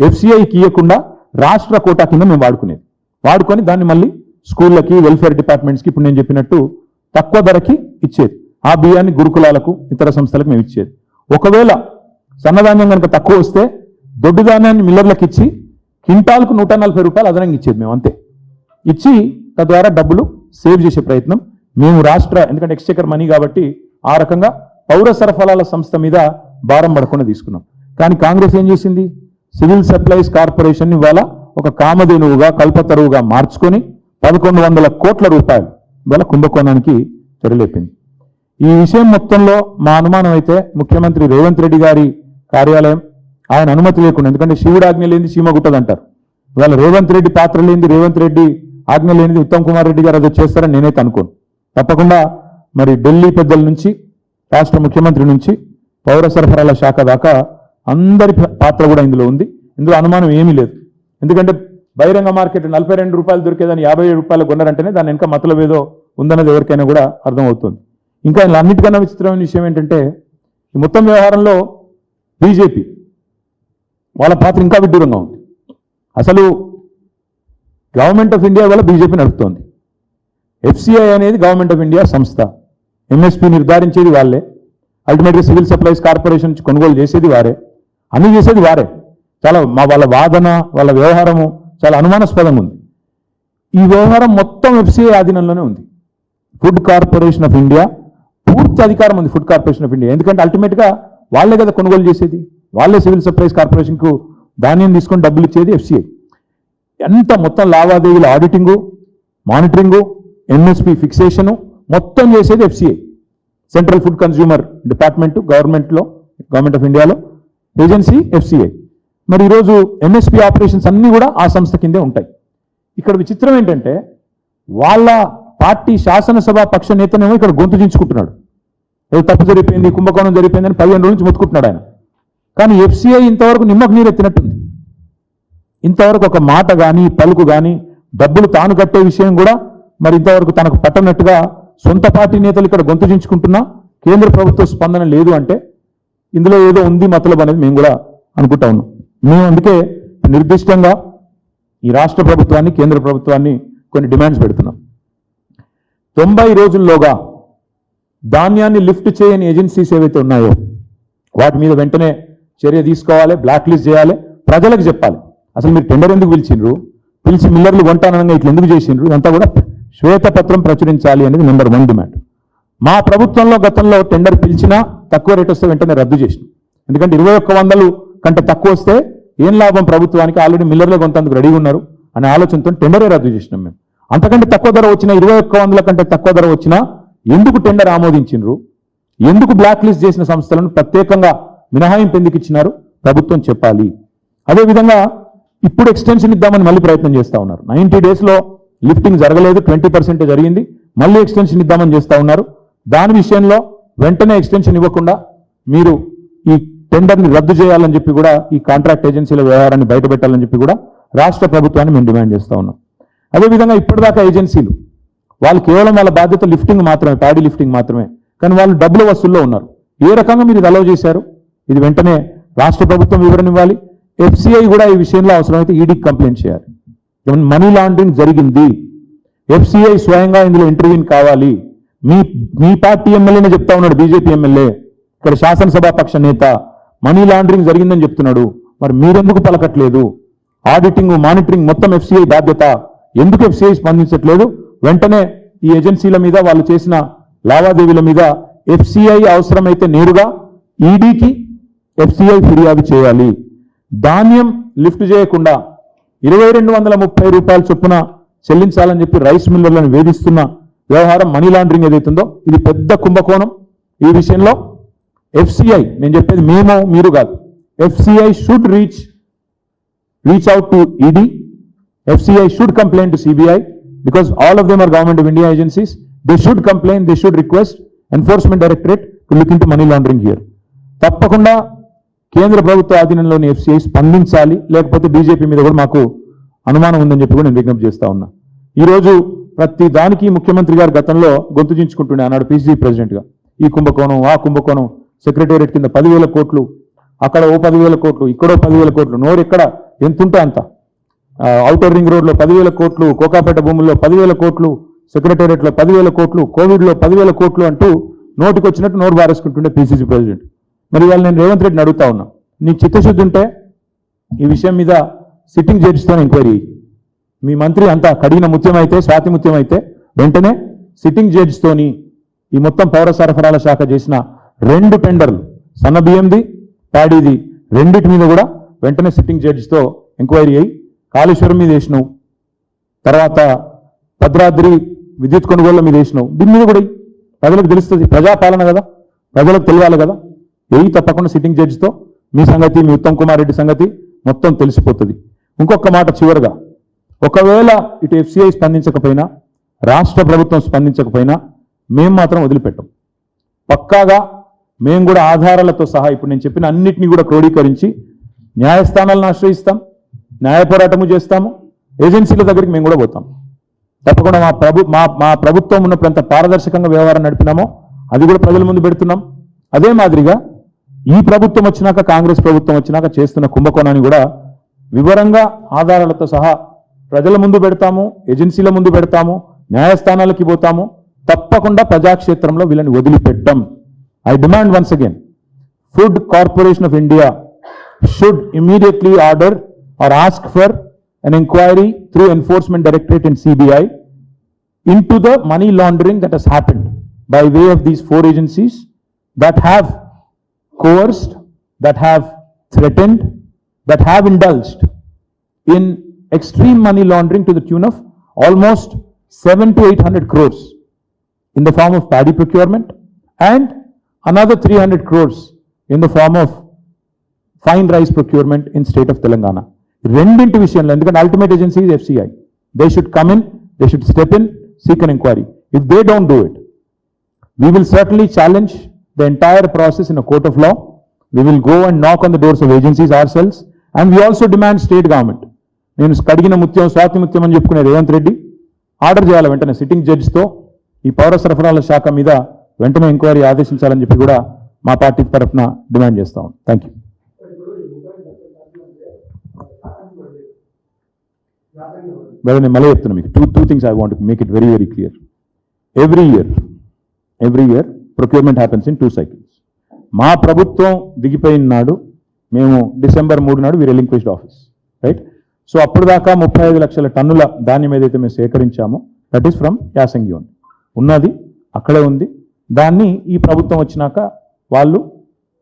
ఎఫ్సిఐకి ఇవ్వకుండా రాష్ట్ర కోటా కింద మేము వాడుకొని దాన్ని మళ్ళీ స్కూళ్ళకి వెల్ఫేర్ డిపార్ట్మెంట్స్కి ఇప్పుడు నేను చెప్పినట్టు తక్కువ ధరకి ఇచ్చేది. ఆ బియ్యాన్ని గురుకులాలకు ఇతర సంస్థలకు మేము ఇచ్చేది. ఒకవేళ సన్నధాన్యం కనుక తక్కువ వస్తే దొడ్డు ధాన్యాన్ని మిల్లర్లకు ఇచ్చి క్వింటాల్కు 140 రూపాయలు అదనంగా ఇచ్చేది మేము, అంతే. ఇచ్చి తద్వారా డబ్బులు సేవ్ చేసే ప్రయత్నం మేము ఎందుకంటే ఎక్స్చెకర్ మనీ కాబట్టి ఆ రకంగా పౌర సరఫరాల సంస్థ మీద భారం పడకుండా తీసుకున్నాం. కానీ కాంగ్రెస్ ఏం చేసింది? సివిల్ సప్లైస్ కార్పొరేషన్ ఇవాళ ఒక కామధేనువుగా కల్పతరువుగా మార్చుకొని 1100 కోట్ల రూపాయలు ఇవాళ కుంభకోణానికి తెరలేపింది. ఈ విషయం మొత్తంలో మా అనుమానం అయితే ముఖ్యమంత్రి రేవంత్ రెడ్డి గారి కార్యాలయం ఆయన అనుమతి లేకుండా, ఎందుకంటే శివుడు ఆజ్ఞ లేనిది సీమ గుట్టదంటారు. ఇవాళ రేవంత్ రెడ్డి పాత్ర లేనిది, రేవంత్ రెడ్డి ఆజ్ఞ లేనిది ఉత్తమ్ కుమార్ రెడ్డి గారు అది చేస్తారని నేనైతే అనుకోను. తప్పకుండా మరి ఢిల్లీ పెద్దల నుంచి రాష్ట్ర ముఖ్యమంత్రి నుంచి పౌర సరఫరాల శాఖ దాకా అందరి పాత్ర కూడా ఇందులో ఉంది. ఇందులో అనుమానం ఏమీ లేదు. ఎందుకంటే బహిరంగ మార్కెట్ 42 రూపాయలు దొరికేదాన్ని 57 రూపాయలు కొన్నారంటేనే దాని వెనక మతలబ్ ఏదో ఉందన్నది ఎవరికైనా కూడా అర్థమవుతుంది. ఇంకా ఇలా అన్నిటికన్నా విచిత్రమైన విషయం ఏంటంటే ఈ మొత్తం వ్యవహారంలో బీజేపీ వాళ్ళ పాత్ర ఇంకా విడ్డూరంగా ఉంది. అసలు గవర్నమెంట్ ఆఫ్ ఇండియా వల్ల బీజేపీ నడుపుతోంది. ఎఫ్సిఐ అనేది గవర్నమెంట్ ఆఫ్ ఇండియా సంస్థ. ఎంఎస్పీ నిర్ధారించేది వాళ్ళే, అల్టిమేట్గా సివిల్ సప్లైస్ కార్పొరేషన్ నుంచి కొనుగోలు చేసేది వారే, అన్ని చేసేది వారే. చాలా వాళ్ళ వాదన, వాళ్ళ వ్యవహారము చాలా అనుమానాస్పదంగా ఉంది. ఈ వ్యవహారం మొత్తం ఎఫ్సిఐ ఆధీనంలోనే ఉంది. ఫుడ్ కార్పొరేషన్ ఆఫ్ ఇండియా పూర్తి అధికారం ఉంది ఫుడ్ కార్పొరేషన్ ఆఫ్ ఇండియా. ఎందుకంటే అల్టిమేట్గా వాళ్ళే కదా కొనుగోలు చేసేది, వాళ్ళే సివిల్ సప్లైస్ కార్పొరేషన్కు ధాన్యం తీసుకొని డబ్బులు ఇచ్చేది ఎఫ్సిఐ. ఎంత మొత్తం లావాదేవీల ఆడిటింగు, మానిటరింగు, ఎంఎస్పి ఫిక్సేషను మొత్తం చేసేది FCI. Central food consumer department government of ఇండియాలో ఏజెన్సీ ఎఫ్సిఐ. మరి ఈరోజు ఎంఎస్పి ఆపరేషన్స్ అన్నీ కూడా ఆ సంస్థ కిందే ఉంటాయి. ఇక్కడ విచిత్రం ఏంటంటే వాళ్ళ పార్టీ శాసనసభ పక్ష నేతనేమో ఇక్కడ గొంతు దించుకుంటున్నాడు. ఏదో తప్పు జరిగిపోయింది, కుంభకోణం జరిగిపోయిందని 15 రోజుల నుంచి మొత్తుకుంటున్నాడు ఆయన. కానీ ఎఫ్సిఐ ఇంతవరకు నిమ్మకు నీరెత్తినట్టుంది. ఇంతవరకు ఒక మాట కానీ పలుకు కానీ డబ్బులు తాను కట్టే విషయం కూడా మరి ఇంతవరకు తనకు పట్టనట్టుగా సొంత పార్టీ నేతలు ఇక్కడ గొంతు దించుకుంటున్నా కేంద్ర ప్రభుత్వ స్పందన లేదు అంటే ఇందులో ఏదో ఉంది మతలబ్ అనేది మేము కూడా అనుకుంటా ఉన్నాం. మేము అందుకే నిర్దిష్టంగా ఈ రాష్ట్ర ప్రభుత్వాన్ని, కేంద్ర ప్రభుత్వాన్ని కొన్ని డిమాండ్స్ పెడుతున్నాం. 90 రోజుల్లోగా ధాన్యాన్ని లిఫ్ట్ చేయని ఏజెన్సీస్ ఏవైతే ఉన్నాయో వాటి మీద వెంటనే చర్య తీసుకోవాలి, బ్లాక్ లిస్ట్ చేయాలి, ప్రజలకు చెప్పాలి. అసలు మీరు టెండర్ ఎందుకు పిలిచి మిల్లర్లు కొంటానంగా ఇట్లా ఎందుకు చేసిండ్రు, ఇదంతా కూడా శ్వేతపత్రం ప్రచురించాలి అనేది నెంబర్ 1 డిమాండ్. మా ప్రభుత్వంలో గతంలో టెండర్ పిలిచినా తక్కువ రేట్ వస్తే వెంటనే రద్దు చేసినాం. ఎందుకంటే 2100 కంటే తక్కువ వస్తే ఏం లాభం ప్రభుత్వానికి, ఆల్రెడీ మిల్లర్లు కొంతందుకు రెడీగా ఉన్నారు అనే ఆలోచనతో టెండరే రద్దు చేసినాం మేము. అంతకంటే తక్కువ ధర వచ్చినా 2100 కంటే తక్కువ ధర వచ్చినా ఎందుకు టెండర్ ఆమోదించిండ్రు, ఎందుకు బ్లాక్ లిస్ట్ చేసిన సంస్థలను ప్రత్యేకంగా మినహాయింపు ఎందుకు ఇచ్చినారు ప్రభుత్వం చెప్పాలి. అదేవిధంగా ఇప్పుడు ఎక్స్టెన్షన్ ఇద్దామని మళ్ళీ ప్రయత్నం చేస్తూ ఉన్నారు. 90 డేస్లో లిఫ్టింగ్ జరగలేదు, 20% జరిగింది, మళ్ళీ ఎక్స్టెన్షన్ ఇద్దామని చేస్తూ ఉన్నారు. దాని విషయంలో వెంటనే ఎక్స్టెన్షన్ ఇవ్వకుండా మీరు ఈ టెండర్ని రద్దు చేయాలని చెప్పి కూడా ఈ కాంట్రాక్ట్ ఏజెన్సీల వ్యవహారాన్ని బయటపెట్టాలని చెప్పి కూడా రాష్ట్ర ప్రభుత్వాన్ని మేము డిమాండ్ చేస్తూ ఉన్నాం. అదేవిధంగా ఇప్పటిదాకా ఏజెన్సీలు వాళ్ళు కేవలం వాళ్ళ బాధ్యత లిఫ్టింగ్ మాత్రమే, ప్యాడీ లిఫ్టింగ్ మాత్రమే, కానీ వాళ్ళు డబ్బుల వసూల్లో ఉన్నారు. ఏ రకంగా మీరు ఇది అలౌ చేశారు, ఇది వెంటనే రాష్ట్ర ప్రభుత్వం వివరణ ఇవ్వాలి. ఎఫ్సిఐ కూడా ఈ విషయంలో అవసరమైతే ఈడీకి కంప్లైంట్ చేయాలి. మనీ లాండరింగ్ జరిగింది, ఎఫ్సిఐ స్వయంగా ఇందులో ఇంటర్వ్యూన్ కావాలి. మీ పార్టీ ఎమ్మెల్యేనే చెప్తా ఉన్నాడు, బీజేపీ ఎమ్మెల్యే ఇక్కడ శాసనసభ పక్ష నేత మనీ లాండరింగ్ జరిగిందని చెప్తున్నాడు. మరి మీరెందుకు పలకట్లేదు? ఆడిటింగ్, మానిటరింగ్ మొత్తం ఎఫ్సిఐ బాధ్యత, ఎందుకు ఎఫ్సిఐ స్పందించట్లేదు? వెంటనే ఈ ఏజెన్సీల మీద వాళ్ళు చేసిన లావాదేవీల మీద ఎఫ్సిఐ అవసరమైతే నేరుగా ఈడీకి ఎఫ్సిఐ ఫిర్యాదు చేయాలి. ధాన్యం లిఫ్ట్ చేయకుండా 2230 రూపాయల చొప్పున చెల్లించాలని చెప్పి రైస్ మిల్లర్లను వేధిస్తున్న వ్యవహారం, మనీ లాండరింగ్ ఏదైతుందో ఇది పెద్ద కుంభకోణం. ఈ విషయంలో ఎఫ్సిఐ, నేను చెప్పేది మేము మీరు కాదు, FCI should reach out to ED, FCI should complaint to CBI because all of them are government of India agencies. They should complain, they should request enforcement directorate to look into money laundering here. తప్పకుండా కేంద్ర ప్రభుత్వ ఆధీనంలోని FCI స్పందించాలి, లేకపోతే BJP మీద కూడా మాకు అనుమానం ఉందని చెప్పి కూడా నేను విజ్ఞప్తి చేస్తా ఉన్నా. ఈరోజు ప్రతి దానికి ముఖ్యమంత్రి గారు గతంలో గొంతు చించుకుంటుండే అన్నాడు పిసిసి ప్రెసిడెంట్గా. ఈ కుంభకోణం, ఆ కుంభకోణం, సెక్రటేరియట్ కింద 10,000 కోట్లు అక్కడ ఓ 10,000 కోట్లు, ఇక్కడో 10,000 కోట్లు, నోరు ఎక్కడ ఎంత ఉంటే అంత. ఔటర్ రింగ్ రోడ్లో 10,000 కోట్లు, కోకాపేట భూముల్లో 10,000 కోట్లు, సెక్రటేరియట్లో 10,000 కోట్లు, కోవిడ్లో 10,000 కోట్లు అంటూ నోటికి వచ్చినట్టు నోరు బారేసుకుంటుండే పిసిసి ప్రెసిడెంట్. మరి ఇవాళ నేను రేవంత్ రెడ్డిని అడుగుతా ఉన్నా, నీకు చిత్తశుద్ధి ఉంటే ఈ విషయం మీద సిట్టింగ్ జడ్జితో ఎంక్వైరీ. మీ మంత్రి అంతా కడిగిన ముత్యం అయితే, స్వాతి ముత్యం అయితే వెంటనే సిట్టింగ్ జడ్జితోని ఈ మొత్తం పౌర సరఫరాల శాఖ చేసిన 2 టెండర్లు, సన్న బియ్యంది, ప్యాడీది, రెండింటి మీద కూడా వెంటనే సిట్టింగ్ జడ్జితో ఎంక్వైరీ అయ్యి, కాళేశ్వరం మీద వేసినావు, తర్వాత భద్రాద్రి విద్యుత్ కొనుగోళ్ల మీద వేసినావు, దీని మీద కూడా ప్రజలకు తెలుస్తుంది. ప్రజాపాలన కదా, ప్రజలకు తెలియాలి కదా. తప్పకుండా సిట్టింగ్ జడ్జితో మీ సంగతి, మీ ఉత్తమ్ కుమార్ రెడ్డి సంగతి మొత్తం తెలిసిపోతుంది. ఇంకొక మాట చివరిగా, ఒకవేళ ఇటు FCI స్పందించకపోయినా, రాష్ట్ర ప్రభుత్వం స్పందించకపోయినా మేము మాత్రం వదిలిపెట్టాం. పక్కాగా మేము కూడా ఆధారాలతో సహా ఇప్పుడు నేను చెప్పిన అన్నిటినీ కూడా క్రోడీకరించి న్యాయస్థానాలను ఆశ్రయిస్తాం, న్యాయ పోరాటము చేస్తాము, ఏజెన్సీల దగ్గరికి మేము కూడా పోతాం. తప్పకుండా మా ప్రభుత్వం ఉన్నప్పుడు ఎంత పారదర్శకంగా వ్యవహారం నడిపినామో అది కూడా ప్రజల ముందు పెడుతున్నాం. అదే మాదిరిగా ఈ ప్రభుత్వం వచ్చినాక, కాంగ్రెస్ ప్రభుత్వం వచ్చినాక చేస్తున్న కుంభకోణాన్ని కూడా వివరంగా ఆధారాలతో సహా ప్రజల ముందు పెడతాము, ఏజెన్సీల ముందు పెడతాము, న్యాయస్థానాలకి పోతాము. తప్పకుండా ప్రజాక్షేత్రంలో వీళ్ళని వదిలిపెట్టాం. I demand once again, food corporation of India should immediately order or ask for an inquiry through Enforcement Directorate and CBI into the money laundering that has happened by way of these 4 agencies that have coerced, that have threatened, that have indulged in extreme money laundering to the tune of almost 700 to 800 crores in the form of paddy procurement and another 300 crores in the form of fine rice procurement in state of Telangana. రెండింటి విషయంలో, ఎందుకంటే ultimate agency is FCI, they should come in, they should step in, seek an enquiry. If they don't do it, we will certainly challenge the entire process in a court of law. We will go and knock on the doors of agencies ourselves, and we also demand state government. నేను కడిగిన ముత్యం, స్వాతి ముత్యం అని చెప్పుకునే Revanth Reddy order చేయాలి వెంటనే sitting జడ్జితో ఈ పౌర సరఫరాల శాఖ మీద వెంటనే ఎంక్వైరీ ఆదేశించాలని చెప్పి కూడా మా పార్టీ తరఫున డిమాండ్ చేస్తాం. Thank you. నేను మళ్ళీ చెప్తున్నా మీకు two things I want to make it very very clear. Every year procurement happens in 2 cycles. మా ప్రభుత్వం దిగిపోయిన నాడు మేము December 3 నాడు వి రిలింక్విష్డ్ ఆఫీస్, రైట్? సో అప్పుడు దాకా 35 లక్షల టన్నుల ధాన్యం ఏదైతే మేము సేకరించామో దట్ ఈస్ ఫ్రమ్ యాసంగి ఓన్ ఉన్నది, అక్కడే ఉంది. దాన్ని ఈ ప్రభుత్వం వచ్చినాక వాళ్ళు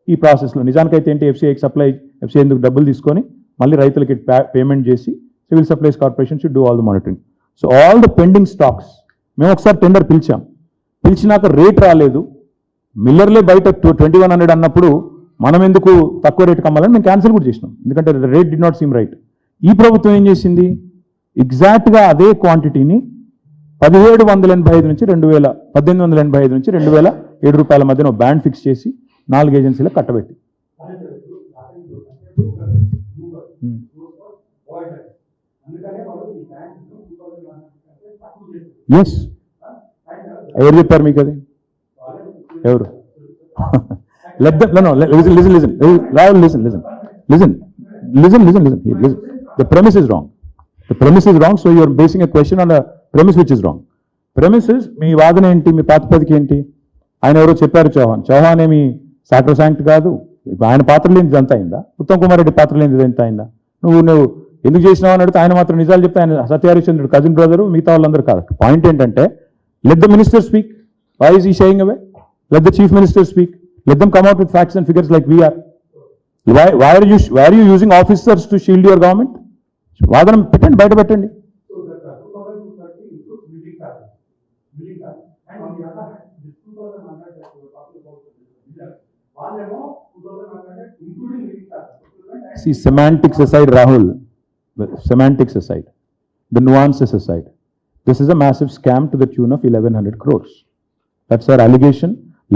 ఈ ప్రాసెస్లో నిజానికైతే ఏంటి, FCI ఎందుకు డబ్బులు తీసుకొని మళ్ళీ రైతులకి పేమెంట్ చేసి civil supplies corporation should do all the monitoring. So all the pending stocks మేము ఒకసారి టెండర్ పిలిచినాక రేట్ రాలేదు, మిల్లర్లే బయట 2100 అన్నప్పుడు మనం ఎందుకు తక్కువ రేటుకి అమ్మాలని మేము క్యాన్సిల్ కూడా చేసినాం, ఎందుకంటే rate did not seem right. ఈ ప్రభుత్వం ఏం చేసింది, ఎగ్జాక్ట్గా అదే క్వాంటిటీని 1785 నుంచి 1885 నుంచి 2007 రూపాయల మధ్యన బ్యాండ్ ఫిక్స్ చేసి 4 ఏజెన్సీలకు కట్టబెట్టి. ఎస్, ఎవరు చెప్పారు మీకు అది? ఎవరు? Let them, no, listen. Rahul, listen. The premise is wrong. So you are basing a question on a premise which is wrong. Premise is, మీ వాదన ఏంటి, మీ ప్రాతిపదిక ఏంటి? ఆయన ఎవరో చెప్పారు, చౌహాన్ ఏమి సాక్రోసాంక్ట్ కాదు. ఆయన పాత్ర లేనిది అంత అయిందా? ఉత్తమ్ కుమార్ రెడ్డి పాత్ర లేనిది ఎంత అయిందా? నువ్వు ఎందుకు చేసినావు అని అడిగితే ఆయన మాత్రం నిజాలు చెప్తే, ఆయన సత్యహరిశ్చంద్రుడు కజిన్ బ్రదరు, మిగతా వాళ్ళందరూ కాదు. పాయింట్ ఏంటంటే, let the minister speak. Why is he shying away? Let the chief minister speak. Let them come out with facts and figures like we are. Why are you using officers to shield your government? వాదన పెట్టండి, బయట పెట్టండి. See, semantics aside, Rahul, semantics aside, the nuances aside, this is a massive scam to the tune of 1100 crores. That's our allegation.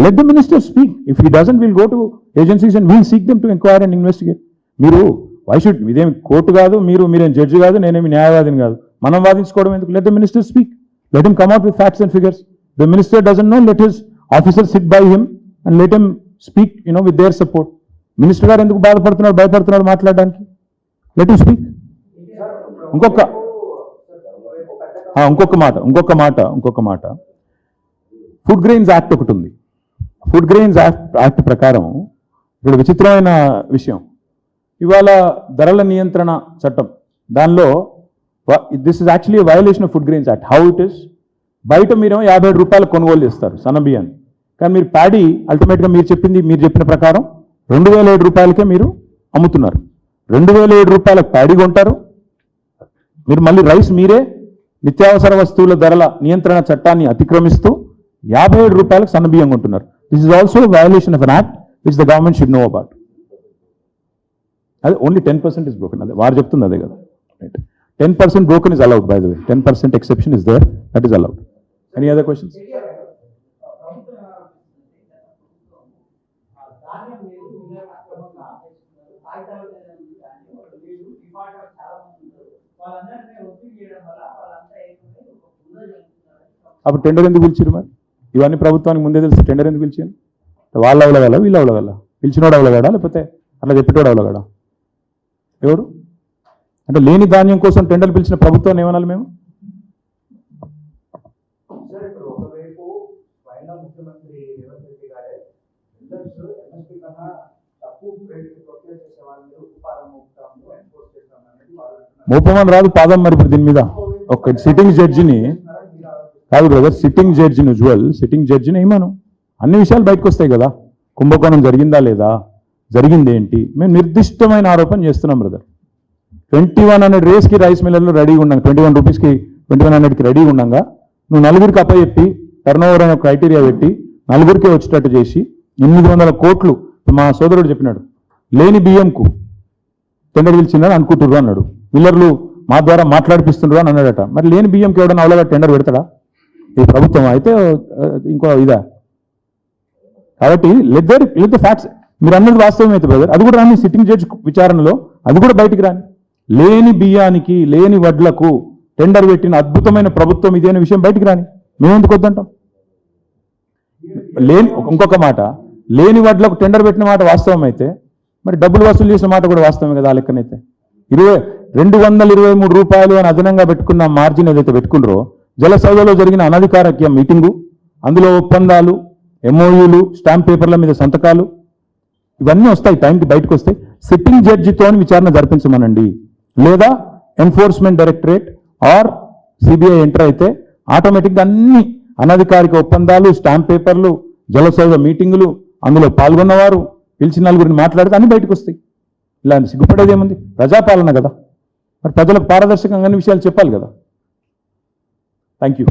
Let the minister speak. If he doesn't, we'll go to agencies and we'll seek them to inquire and investigate. మీరు why should, ఇదేమి court కాదు, మీరేం judge కాదు, నేనేమి న్యాయవాదిని కాదు, మనం వాదించుకోవడం ఎందుకు? Let the minister speak. Let him come out with facts and figures. The minister doesn't know, let his officers sit by him and let him speak, with their support. Minister గారు ఎందుకు బాధపడుతున్నాడు, భయపడుతున్నాడు మాట్లాడడానికి? Let you speak. ఇంకొక మాట food grains act ఒకటి ఉంది. Food grains act ప్రకారం ఇక్కడ విచిత్రమైన విషయం, ఇవాళ ధరల నియంత్రణ చట్టం దానిలో this is actually violation of food grains act. How it is, బయట మీరేమో 57 రూపాయలు కొనుగోలు చేస్తారు సన్న బియ్యాన్ని, కానీ మీరు ప్యాడీ అల్టిమేట్గా మీరు చెప్పిన ప్రకారం 2007 రూపాయలకే మీరు అమ్ముతున్నారు. 2007 రూపాయలకు ప్యాడీ కొంటారు మీరు, మళ్ళీ రైస్ మీరే నిత్యావసర వస్తువుల ధరల నియంత్రణ చట్టాన్ని అతిక్రమిస్తూ 57 రూపాయలకు సన్న బియ్యం కొంటున్నారు. This is also violation of an act which the government should know about. అదే ఓన్లీ 10% ఇస్ బ్రోకెన్, అదే వారు చెప్తుంది అదే కదా. 10% broken is allowed, by the way. 10% exception is there, that is allowed. Any other questions? అప్పుడు tender ఎందుకు పిలిచారు మరి? ఇవన్నీ ప్రభుత్వానికి ముందే తెలిసి టెండర్ ఎందుకు పిలిచాను? వాళ్ళు అవలగల, వీళ్ళు అవలగల, పిలిచినోడు అవలగాడా లేకపోతే అట్లా చెప్పేటోడు అవలగాడా? ఎవరు అంటే లేని ధాన్యం కోసం టెండర్లు పిలిచిన ప్రభుత్వాన్ని ఏమనాలి మేము? మోపమని రాదు పాదం మరి. ఇప్పుడు దీని మీద ఒక సిట్టింగ్ జడ్జిని కాదు బ్రదర్, సిట్టింగ్ జడ్జిని ఏమను, అన్ని విషయాలు బయటకు వస్తాయి కదా. కుంభకోణం జరిగిందా లేదా, జరిగింది ఏంటి, మేము నిర్దిష్టమైన ఆరోపణ చేస్తున్నాం బ్రదర్. 2100 రేస్కి రైస్ మిల్లర్లు రెడీగా ఉన్నాం, 21 రూపీస్కి 2100కి రెడీగా ఉండగా నువ్వు నలుగురికి అప్పచెప్పి టర్న్ ఓవర్ అనే క్రైటీరియా పెట్టి నలుగురికే వచ్చేటట్టు చేసి 800 కోట్లు మా సోదరుడు చెప్పినాడు లేని బియ్యంకు టెండర్ పిలిచిందని అనుకుంటుర్రు అన్నాడు. మిల్లర్లు మా ద్వారా మాట్లాడిపిస్తుండ్రు అని అన్నాడట. మరి లేని బియ్యంకి ఎవడన్నా అవలగా టెండర్ పెడతాడా ఈ ప్రభుత్వం? అయితే ఇంకో ఇదా కాబట్టి లెట్ ద ఫ్యాక్ట్స్. మీరు అన్నది వాస్తవం అయితే బ్రదర్, అది కూడా రాని సిట్టింగ్ జడ్జ్ విచారణలో అది కూడా బయటికి రాని. లేని బియ్యానికి లేని వడ్లకు టెండర్ పెట్టిన అద్భుతమైన ప్రభుత్వం ఇదే అనే విషయం బయటికి రాని. మేమెందుకు వద్దంటాం? ఇంకొక మాట, లేని వడ్లకు టెండర్ పెట్టిన మాట వాస్తవం అయితే మరి డబ్బులు వసూలు చేసిన మాట కూడా వాస్తవమే కదా. ఆ లెక్కనైతే 223 రూపాయలు అని అదనంగా పెట్టుకున్న మార్జిన్ ఏదైతే పెట్టుకున్నారో, జలసౌధలో జరిగిన అనధికారిక మీటింగు, అందులో ఒప్పందాలు, ఎంఓయూలు, స్టాంప్ పేపర్ల మీద సంతకాలు ఇవన్నీ వస్తాయి, టైంకి బయటకు వస్తాయి. సిట్టింగ్ జడ్జితో విచారణ జరిపించమనండి, లేదా enforcement directorate or CBI enter అయితే ఆటోమేటిక్గా అన్ని అనధికారిక ఒప్పందాలు, స్టాంప్ పేపర్లు, జలసౌధ మీటింగులు, అందులో పాల్గొన్నవారు, పిలిచిన నలుగురిని మాట్లాడితే అన్ని బయటకు వస్తాయి. ఇలా సిగ్గుపడేది ఏముంది? ప్రజాపాలన కదా, మరి ప్రజలకు పారదర్శకంగా అన్ని విషయాలు చెప్పాలి కదా. Thank you.